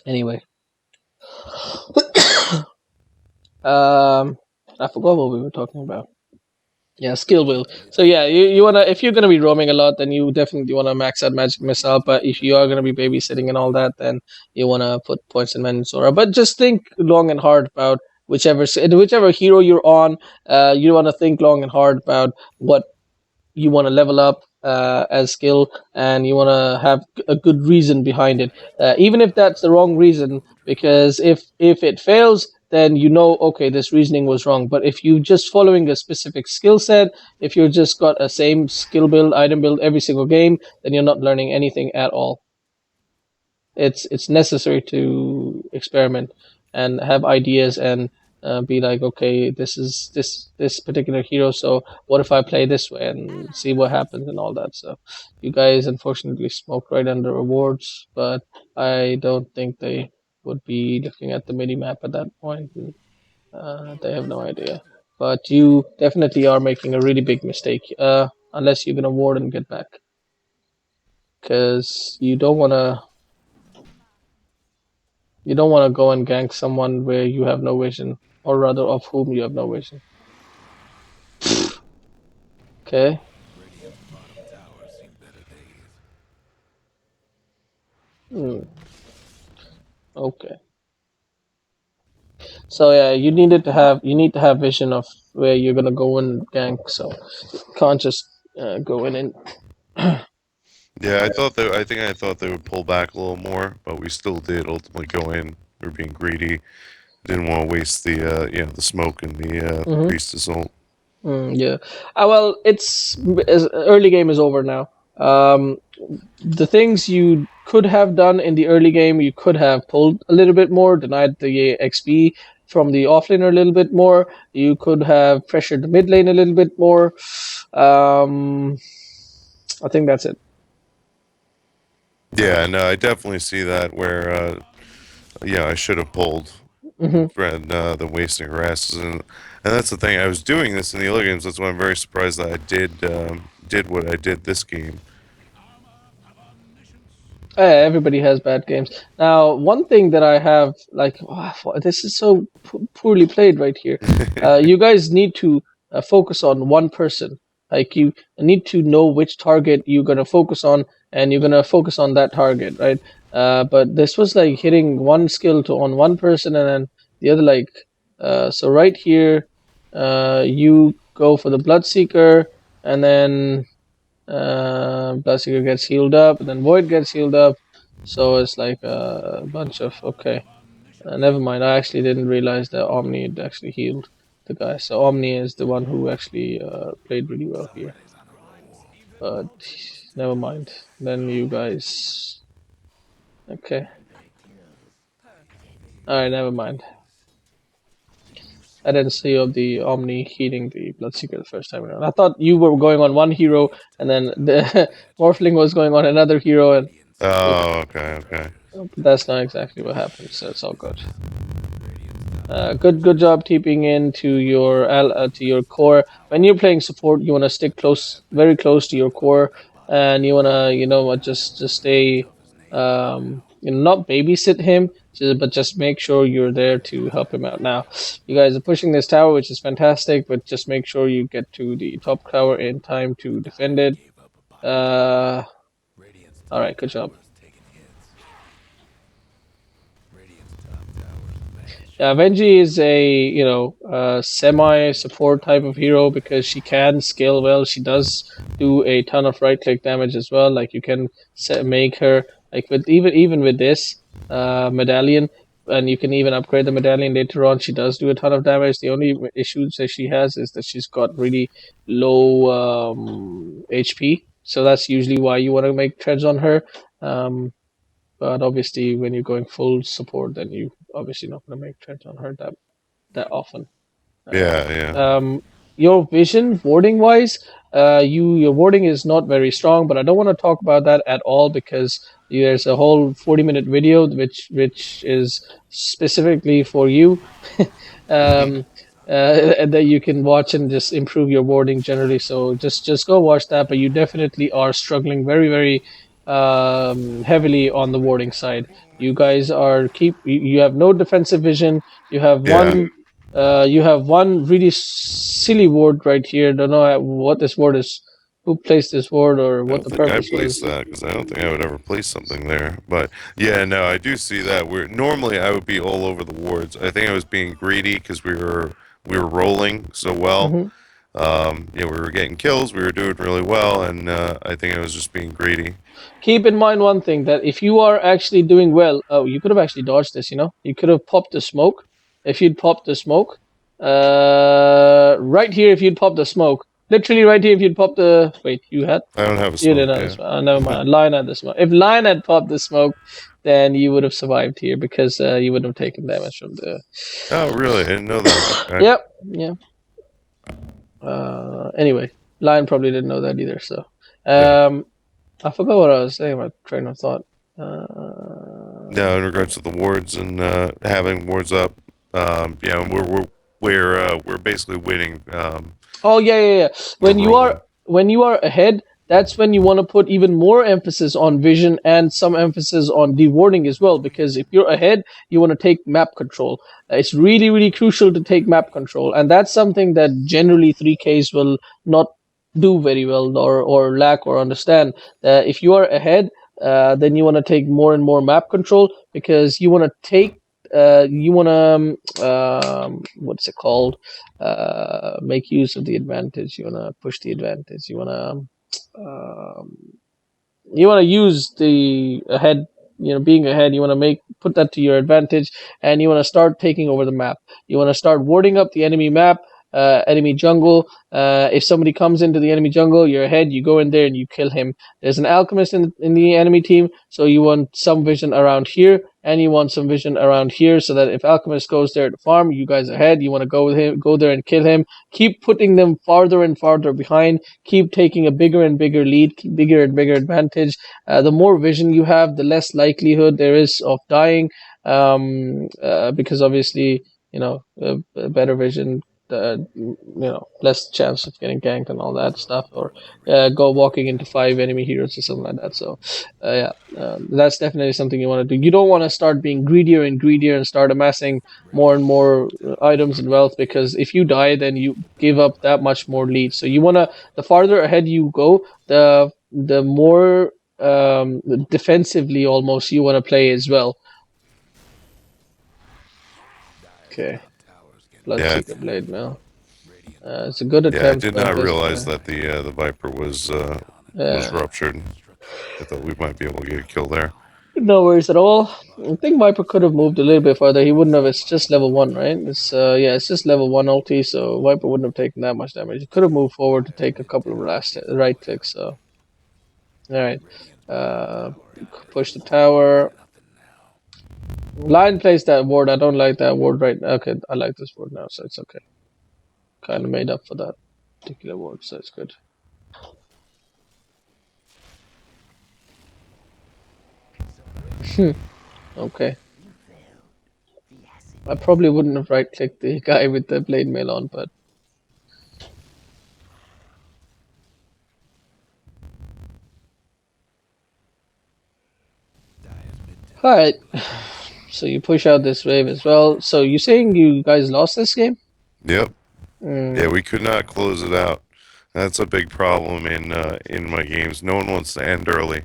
Anyway, I forgot what we were talking about. Yeah, skill wheel. So yeah, you wanna if you're gonna be roaming a lot, then you definitely wanna max out magic missile. But if you are gonna be babysitting and all that, then you wanna put points in Manusora. But just think long and hard about whichever hero you're on. You wanna think long and hard about what you want to level up as skill, and you want to have a good reason behind it, even if that's the wrong reason, because if it fails, then okay, this reasoning was wrong. But if you just following a specific skill set, if you just got a same skill build, item build every single game, then you're not learning anything at all. It's necessary to experiment and have ideas and be like, okay, this is this particular hero, so what if I play this way and see what happens and all that. So you guys unfortunately smoked right under rewards, but I don't think they would be looking at the mini map at that point, and they have no idea. But you definitely are making a really big mistake, unless you're gonna ward and get back, because you don't want to go and gank someone where you have no vision, or rather, of whom you have no vision. Okay. Hmm. Okay. So yeah, you need to have vision of where you're gonna go and gank. So you can't just go in and. Yeah, I thought they would pull back a little more, but we still did ultimately go in. We were being greedy. Didn't want to waste the smoke and the Mhm. priestess ult. Yeah. Well, it's early game is over now. The things you could have done in the early game, you could have pulled a little bit more, denied the XP from the offlaner a little bit more. You could have pressured the mid lane a little bit more. I think that's it. Yeah, no, I definitely see that where yeah, I should have pulled Hmm. rather than wasting harasses, and that's the thing. I was doing this in the other games. That's why I'm very surprised that I did what I did this game. Everybody has bad games. Now, one thing that I have, like, this is so poorly played right here. You guys need to focus on one person. Like, you need to know which target you're gonna focus on, and you're gonna focus on that target, right? But this was like hitting one skill on one person, and then the other, like, so right here, you go for the Bloodseeker, and then Bloodseeker gets healed up, and then Void gets healed up. So it's like a bunch of okay. Never mind. I actually didn't realize that Omni had actually healed the guy. So Omni is the one who actually played really well here. But never mind. Then you guys. Okay. All right. Never mind. I didn't see of the Omni healing the Bloodseeker the first time around. I thought you were going on one hero, and then the Morphling was going on another hero, and Oh, okay, okay. that's not exactly what happened. So it's all good. Good job keeping into your to your core. When you're playing support, you want to stick close, very close to your core, and you want to, just stay, not babysit him, but just make sure you're there to help him out. Now, you guys are pushing this tower, which is fantastic, but just make sure you get to the top tower in time to defend it. Uh, all right, good job. Yeah, Venji is a semi support type of hero because she can scale well. She does do a ton of right click damage as well. Like you can make her like with even with this medallion, and you can even upgrade the medallion later on. She does do a ton of damage. The only issue that she has is that she's got really low HP. So that's usually why you want to make treads on her. But obviously, when you're going full support, then you obviously not going to make treads on her that often. All right. Yeah, yeah. Your vision warding wise, your warding is not very strong, but I don't want to talk about that at all because there's a whole 40-minute video which is specifically for you, um, that you can watch and just improve your warding generally. So just go watch that. But you definitely are struggling very heavily on the warding side. You guys are you have no defensive vision. You have Yeah. one really silly ward right here. Don't know what this ward is, who placed this ward, or I what don't the think I purpose placed was. that because I don't think I would ever place something there. But yeah, no, I do see that. Where normally I would be all over the wards. I think I was being greedy because we were rolling so well. Hmm. We were getting kills. We were doing really well, and I think I was just being greedy. Keep in mind one thing, that if you are actually doing well, oh, you could have actually dodged this. You could have popped the smoke. If you'd popped the smoke, right here, if you'd popped the smoke, literally right here, if you'd popped the wait, I don't have a you smoke. didn't have the Yeah. smoke. Never mind. Lion had the smoke. If Lion had popped the smoke, then you would have survived here because you wouldn't have taken damage from the. Oh, really? I didn't know that. Okay. Yep. Yeah. Anyway, Lion probably didn't know that either. So, Yeah. um, I forgot what I was saying. My train of thought. No, in regards to the wards and having wards up, we're basically winning. Oh yeah. We're When you are rolling. ahead, that's when you want to put even more emphasis on vision and some emphasis on dewarding as well. Because if you're ahead, you want to take map control. It's really crucial to take map control, and that's something that generally 3Ks will not do very well or lack or understand. If you are ahead, then you want to take more and more map control because you want to take you want to what's it called, make use of the advantage. You want to push the advantage. You want to use the ahead, being ahead. You want to make put that to your advantage, and you want to start taking over the map. You want to start warding up the enemy map, enemy jungle. If somebody comes into the enemy jungle, you're ahead. You go in there and you kill him. There's an alchemist in the enemy team, so you want some vision around here, and you want some vision around here, so that if alchemist goes there to farm, you guys ahead. You want to go with him, go there and kill him. Keep putting them farther and farther behind. Keep taking a bigger and bigger lead, bigger and bigger advantage. The more vision you have, the less likelihood there is of dying, because obviously, better vision, less chance of getting ganked and all that stuff, or go walking into 5 enemy heroes or something like that. So, yeah, that's definitely something you want to do. You don't want to start being greedier and greedier and start amassing more and more items and wealth, because if you die, then you give up that much more lead. So you want to, the farther ahead you go, the more defensively almost you want to play as well. Okay, Yeah, Bloodseeker Blade now. It's a good yeah. I attempt, did but not this realize that the Viper was uh, ruptured. I thought we might be able to get a kill there. no worries at all. I think Viper could have moved a little bit further. He wouldn't have. It's just level 1, right? It's just level 1 ulti, so Viper wouldn't have taken that much damage. He could have moved forward to take a couple of last right clicks. So, all right, uh, push the tower. Lion plays that ward. I don't like that ward right now. Okay, I like this ward now, so it's okay. Kind of made up for that particular ward, so it's good. Okay. I probably wouldn't have right clicked the guy with the blade mail on, but alright. So you push out this wave as well. So you saying you guys lost this game? Yep. Yeah, Mm, we could not close it out. That's a big problem in my games. No one wants to end early.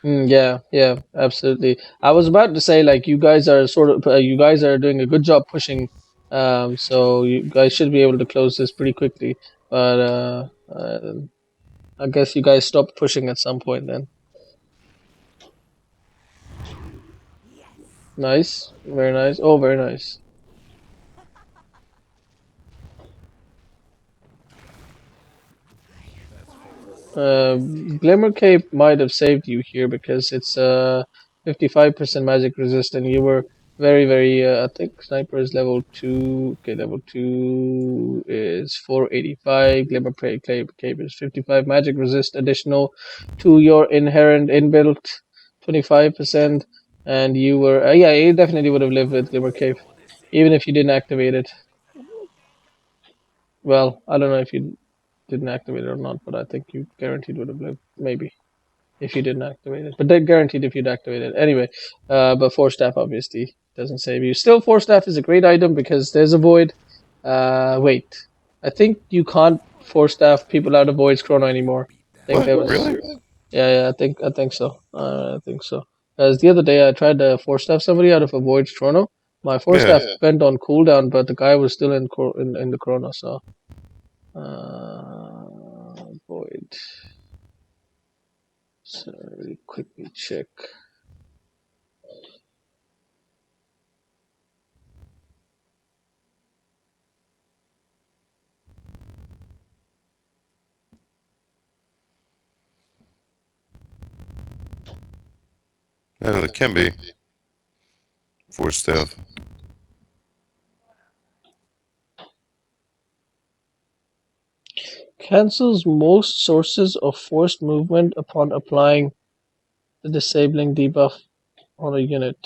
yeah, yeah, absolutely. I was about to say like you guys are sort of you guys are doing a good job pushing, so you guys should be able to close this pretty quickly. But I guess you guys stopped pushing at some point then. Nice, very nice. Oh, very nice. Glimmer Cape might have saved you here because it's 55% magic resist, and you were very, very. I think Sniper is level 2. Okay, level 2 is 485. Cape is 55 magic resist additional to your inherent inbuilt 25%. And you were. Yeah, you definitely would have lived with Glimmer Cape, even if you didn't activate it. Well, I don't know if you didn't activate it or not, but I think you guaranteed would have lived. Maybe. If you didn't activate it. But they're guaranteed if you'd activate it. Anyway, but Force Staff obviously doesn't save you. Still, Force Staff is a great item because there's a void. Wait. I think you can't Force Staff people out of Void's Chrono anymore. I think What? there was. Really? Yeah, I think so. I think so. Because the other day I tried to Force Staff somebody out of a Void's Chrono. My Force Yeah. Staff went on cooldown, but the guy was still in the Chrono, so. Void. So, really quickly check. No, it can be. For stuff. Cancels most sources of forced movement upon applying the disabling debuff on a unit.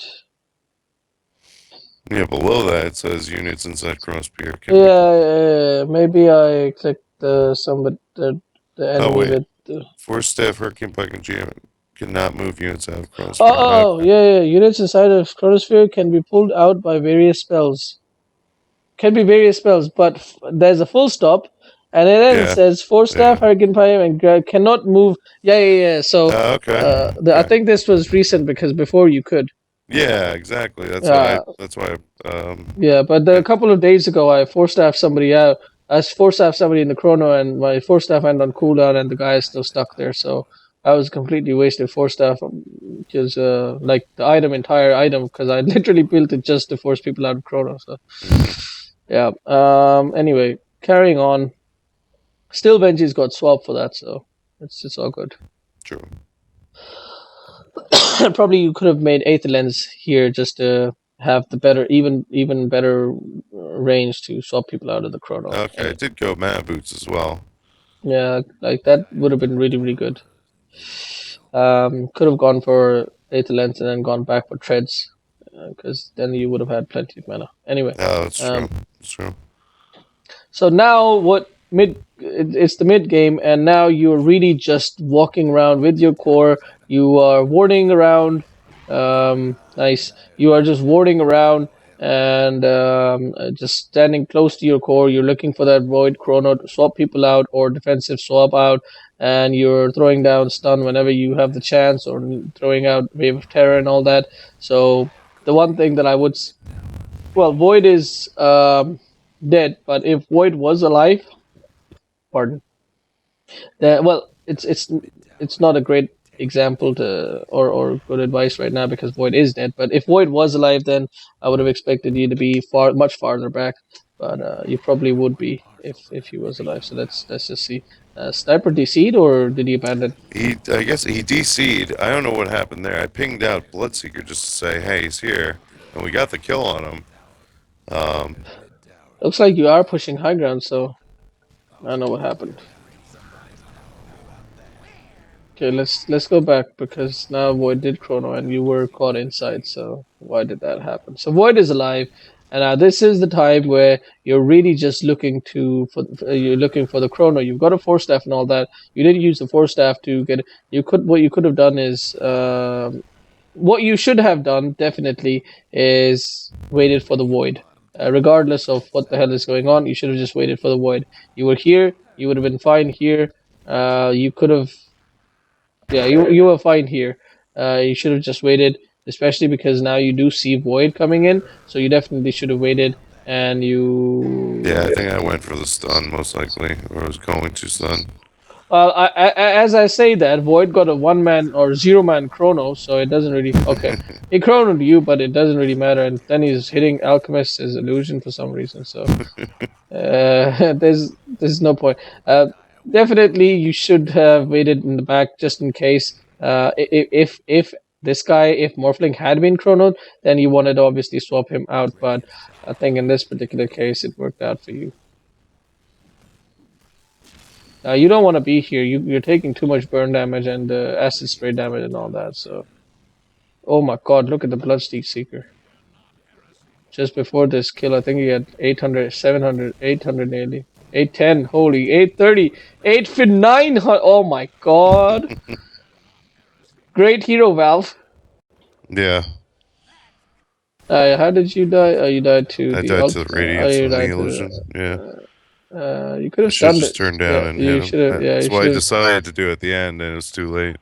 Yeah, below that it says units inside crosspeer can be. Yeah, maybe I clicked the Oh enemy wait. with. Force staff, hurricane pike, and GM cannot move units out of Oh, crosspear. oh, Okay. yeah, yeah. Units inside of Chronosphere can be pulled out by various spells. Can be various spells, but there's a full stop, and then it Yeah. says Force Staff, Yeah. Hurricane Fire, and cannot move. Yeah, yeah, yeah. So, Okay. I Okay. think this was recent because before you could. Yeah, exactly. That's why I. Uh, That's why. Yeah, but a couple of days ago, I force staffed somebody out. I force staffed somebody in the chrono, and my force staff went on cooldown, and the guy is still stuck there. So I was completely wasted force staff because, like the entire item, because I literally built it just to force people out of chrono. So Mhm. yeah. Anyway, carrying on. Still, Benji's got swapped for that, so it's all good. True. Probably you could have made Aether Lens here just to have the better, even better range to swap people out of the chrono. Okay, And I did go mana boots as well. yeah, like that would have been really, really good. Could have gone for Aether Lens and then gone back for treads, because then you would have had plenty of mana. Anyway, Oh, that's true. um, That's true. so now it's the mid game, and now you're really just walking around with your core. You are warding around. Nice. You are just warding around and just standing close to your core. You're looking for that void chrono to swap people out or defensive swap out, and you're throwing down stun whenever you have the chance, or throwing out wave of terror and all that. So the one thing that I would well, Void is dead, but if Void was alive, pardon, well, it's not a great example to or good advice right now because Void is dead. But if Void was alive, then I would have expected you to be much farther back. But you probably would be if he was alive. So let's just see. Sniper DC'd or did he abandon? I guess he DC'd. I don't know what happened there. I pinged out Bloodseeker just to say, hey, he's here, and we got the kill on him. Looks like you are pushing high ground, so I don't know what happened. Okay, let's go back because now Void did chrono and you were caught inside. So why did that happen? So Void is alive. And this is the time where you're really just looking you're looking for the chrono. You've got a force staff and all that. You didn't use the force staff to get. What you could have done is what you should have done definitely is waited for the void. Regardless of what the hell is going on, you should have just waited for the void. You were here. You would have been fine here. You could have, yeah, you were fine here. You should have just waited, especially because now you do see void coming in. So you definitely should have waited, and Yeah, I you. think I went for the stun most likely, or I was going to stun. As I say that, Void got a one man or zero man chrono, so it doesn't really. Okay, he chronoed you, but it doesn't really matter. And then he's hitting Alchemist as illusion for some reason. So there's no point. Definitely, you should have waited in the back just in case. If this guy, if Morphling had been chronoed, then you wanted to obviously swap him out. But I think in this particular case, it worked out for you. You don't want to be here. You're taking too much burn damage and acid spray damage and all that. So, oh my God, look at the Bloodsteak Seeker. Just before this kill, I think he had 800, 700, 800 nearly. 810, holy, 830, 900. Oh my God. Great hero, Valve. Yeah, How did you die? Oh, you died to I the died ult. to the Oh, radiance you from the died to illusion. Yeah, you could I have should stunned just it. turn down Yeah, and hit you him. should have. Yeah, you That's what should I have. decided to do at the end, and it was too late.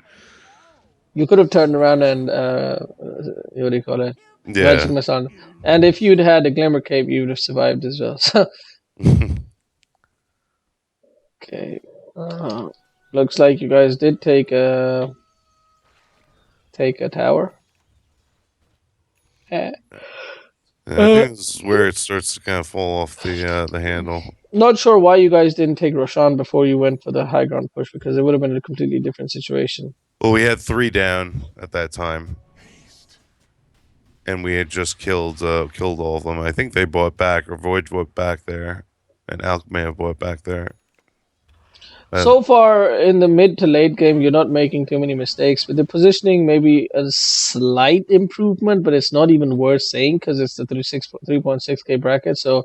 You could have turned around and what do you call it? Magic Yeah. missile. And if you'd had a glimmer cape, you would have survived as well. So okay, uh, looks like you guys did take a tower. Yeah. And I Uh, think this is where it starts to kind of fall off the handle. Not sure why you guys didn't take Roshan before you went for the high ground push because it would have been a completely different situation. Well, we had 3 down at that time, and we had just killed all of them. I think they bought back, or Void bought back there, and Alk may have bought back there. So far in the mid to late game, you're not making too many mistakes. With the positioning, maybe a slight improvement, but it's not even worth saying because it's the 3.6k bracket. So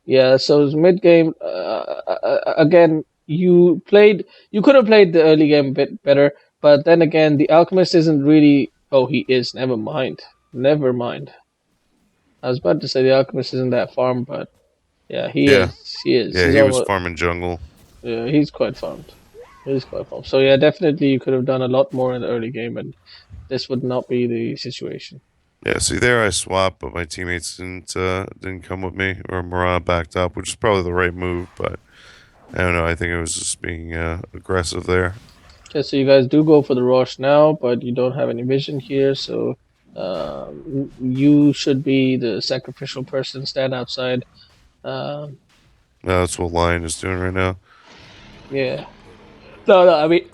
yeah, so mid game, again, you could have played the early game a bit better, but then again, the Alchemist isn't really. Oh, he is. Never mind. Never mind. I was about to say the Alchemist isn't that farm, but yeah, he Yeah, is. He is. yeah, He's he was almost. farming jungle. Yeah, he's quite farmed. He's quite farmed. So yeah, definitely you could have done a lot more in the early game, and this would not be the situation. Yeah, see there I swapped, but my teammates didn't come with me, or Morana backed up, which is probably the right move, but I don't know. I think it was just being aggressive there. Okay, so you guys do go for the rush now, but you don't have any vision here, so you should be the sacrificial person, stand outside. Um, That's what Lion is doing right now. yeah. No, no, I mean,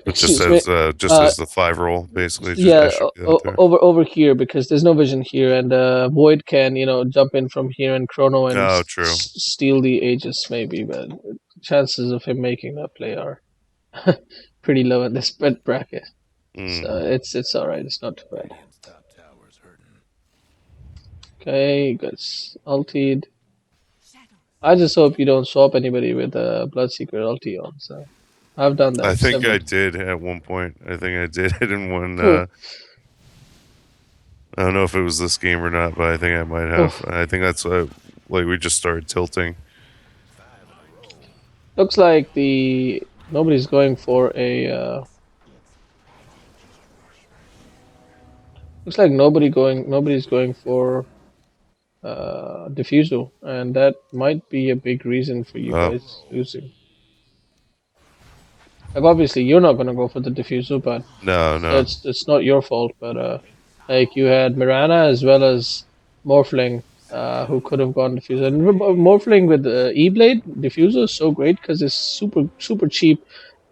It just excuse me. just Uh, as the 5 roll, basically. Just I yeah, should be out there. over here because there's no vision here, and Void can jump in from here and Chrono and Oh, true. steal the Aegis maybe, but chances of him making that play are pretty low in this bracket. So Mm. it's all right. It's not too bad. Okay, good. Ultied. I just hope you don't swap anybody with a Bloodseeker ulti on. So I've done I that think several I times. did at one point. I think I did it in one. Oof, I don't know if it was this game or not, but I think I might have. oof. I think that's like we just started tilting. Looks like the nobody's going for a. Looks like nobody's going for diffusal, and that might be a big reason for you Oh, guys losing. Like obviously you're not gonna go for the diffusal, but no, so no. it's not your fault. But like you had Mirana as well as Morphling, who could have gone diffuser. And Morphling with E-Blade diffuser is so great because it's super cheap.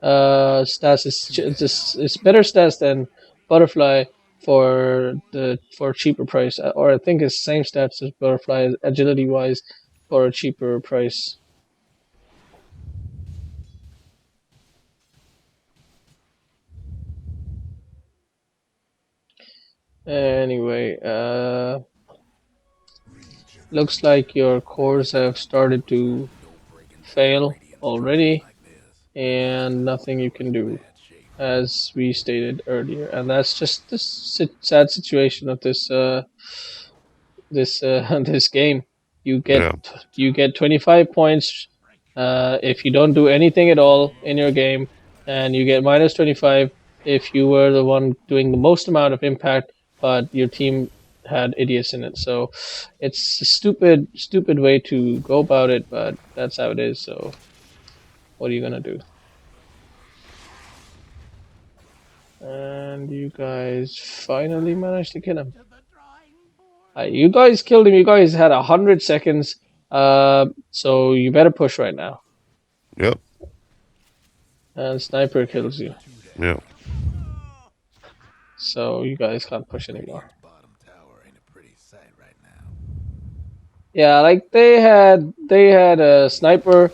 Stats it's better stats than Butterfly for a cheaper price, or I think it's same stats as Butterfly agility wise for a cheaper price. Anyway, looks like your cores have started to fail already, and nothing you can do, as we stated earlier. And that's just the sad situation of this this game. You get Yeah. 25 points if you don't do anything at all in your game, and you get minus 25 if you were the one doing the most amount of impact, but your team had idiots in it. So it's a stupid way to go about it, but that's how it is. So what are you gonna do? And you guys finally managed to kill him. You guys killed him. You guys had 100 seconds. So you better push right now. Yep. And sniper kills you. Yep. So you guys can't push anymore. Yeah, like they had a sniper,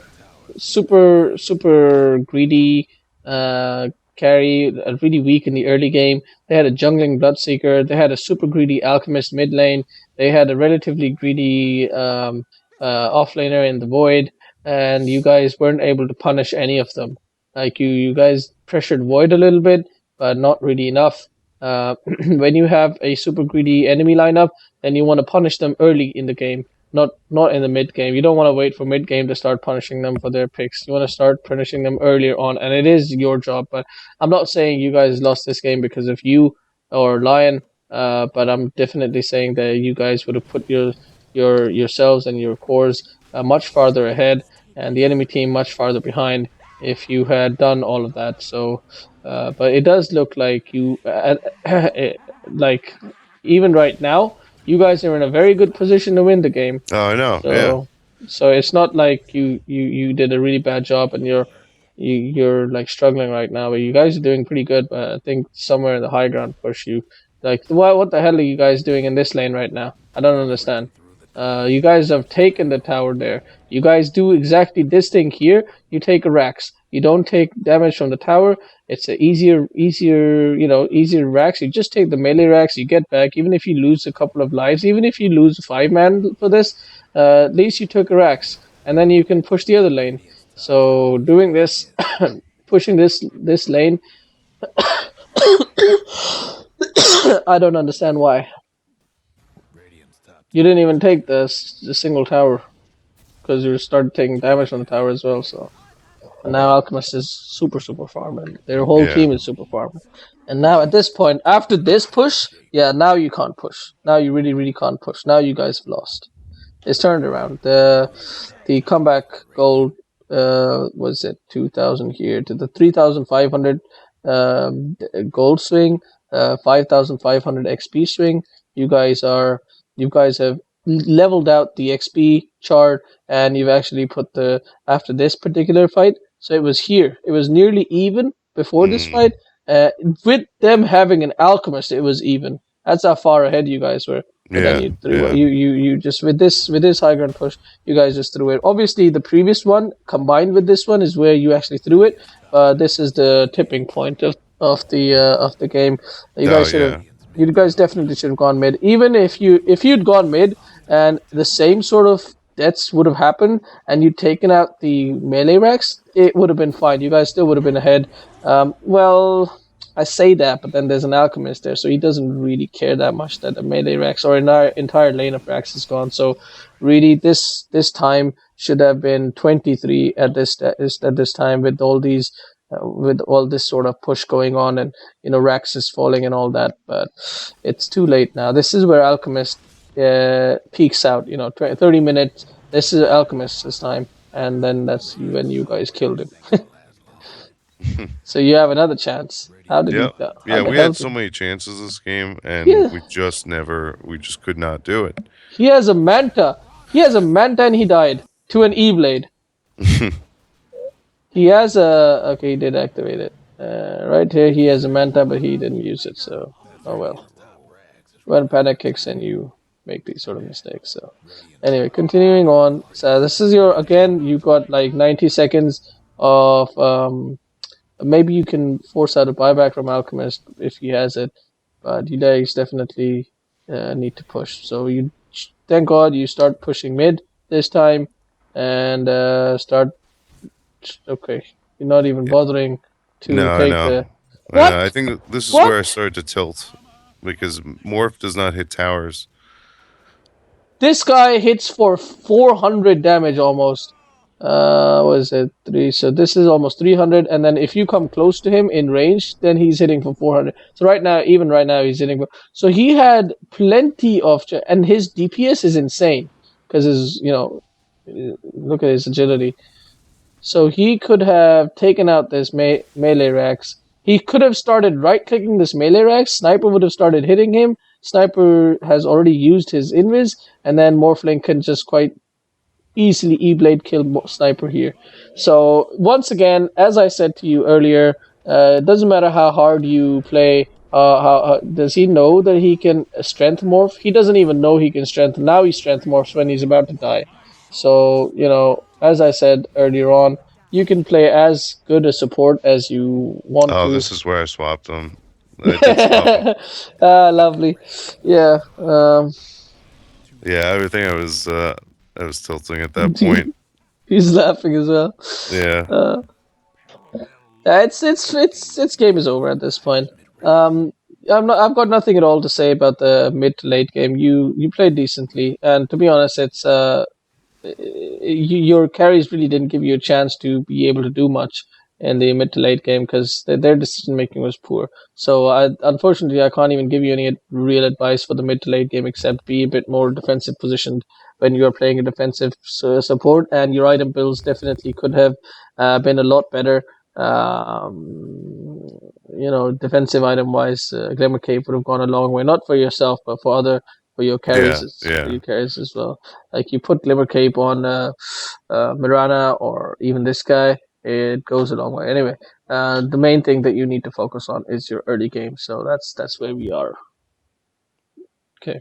super greedy carry, really weak in the early game. They had a jungling bloodseeker. They had a super greedy alchemist mid lane. They had a relatively greedy offlaner in the void, and you guys weren't able to punish any of them. Like you guys pressured void a little bit, but not really enough. When you have a super greedy enemy lineup, then you want to punish them early in the game, not in the mid game. You don't want to wait for mid game to start punishing them for their picks. You want to start punishing them earlier on, and it is your job. But I'm not saying you guys lost this game because of you or Lion. But I'm definitely saying that you guys would have put your yourselves and your cores much farther ahead, and the enemy team much farther behind if you had done all of that. So, but it does look like you, like even right now, you guys are in a very good position to win the game. Oh, I know. Yeah. So it's not like you did a really bad job and you're like struggling right now. But you guys are doing pretty good. But I think somewhere in the high ground push, you like what the hell are you guys doing in this lane right now? I don't understand. You guys have taken the tower there. You guys do exactly this thing here. You take a Rax. You don't take damage from the tower. It's a easier Rax. You just take the melee Rax. You get back. Even if you lose a couple of lives, even if you lose a 5-man for this, at least you took a Rax, and then you can push the other lane. So doing this, pushing this lane, I don't understand why. You didn't even take the single tower because you started taking damage on the tower as well. So and now Alchemist is super farming. Their whole Yeah. team is super farming. And now at this point, after this push, yeah, now you can't push. Now you really can't push. Now you guys have lost. It's turned around. The comeback goal was it 2,000 here to the 3,500 gold swing, 5,500 XP swing. You guys are you guys have leveled out the XP chart, and you've actually put the after this particular fight. So it was here. It was nearly even before this Mm. fight. With them having an alchemist, it was even. That's how far ahead you guys were. But then Yeah. you threw Yeah. you just with this high ground push, you guys just threw it. Obviously, the previous one combined with this one is where you actually threw it. This is the tipping point of the game. You Oh, guys should have. yeah. You guys definitely should have gone mid. Even if you'd gone mid and the same sort of deaths would have happened and you'd taken out the melee Rex, it would have been fine. You guys still would have been ahead. Well, I say that, but then there's an alchemist there, so he doesn't really care that much that the melee Rex or an entire lane of Rex is gone. So really, this time should have been 23 at this time with all this sort of push going on, and Rex is falling and all that. But it's too late now. This is where Alchemist peaks out. 30 minutes. This is Alchemist this time, and then that's when you guys killed him. So you have another chance. How did Yeah. he go? How Yeah. the We hell had did so many chances this game, and yeah? we just could not do it. He has a Manta. He has a Manta, and he died to an E-Blade. He has a okay. He did activate it. Right here, he has a Manta, but he didn't use it. So oh well. When panic kicks in, you make these sort of mistakes. So anyway, continuing on. So this is your again. You got like 90 seconds of maybe you can force out a buyback from Alchemist if he has it. but you guys definitely need to push. So you thank God you start pushing mid this time and start. Okay, you're not even Yeah. bothering to No, I take know. the I know. I what? think this is where I What? started to tilt because morph does not hit towers. This guy hits for 400 damage almost. What is it? Three. So this is almost 300, and then if you come close to him in range, then he's hitting for 400. So right now, even right now, he's hitting. So he had plenty of, and his DPS is insane because his, look at his agility. So he could have taken out this melee Rex. He could have started right clicking this melee Rex. Sniper would have started hitting him. Sniper has already used his invis, and then Morphling can just quite easily E-Blade kill Sniper here. So once again, as I said to you earlier, it doesn't matter how hard you play. How does he know that he can strength morph? He doesn't even know he can strength. Now he strength morphs when he's about to die. So as I said earlier on, you can play as good a support as you want Oh, to. this is where I swapped them. I did swap them. Lovely. Yeah. Yeah, I think I was tilting at that point. He's laughing as well. Yeah. Uh, Yeah, it's game is over at this point. Um, I've got nothing at all to say about the mid to late game. You played decently, and to be honest, your carries really didn't give you a chance to be able to do much in the mid to late game because their decision making was poor. So unfortunately, I can't even give you any real advice for the mid to late game except be a bit more defensive positioned when you are playing a defensive support, and your item builds definitely could have been a lot better. Defensive item wise, Glimmer Cape would have gone a long way, not for yourself, but for your Yeah. carries, for Yeah. your carries as well. Like you put Glimmer Cape on Mirana or even this guy, it goes a long way. Anyway, the main thing that you need to focus on is your early game. So that's where we are. Okay.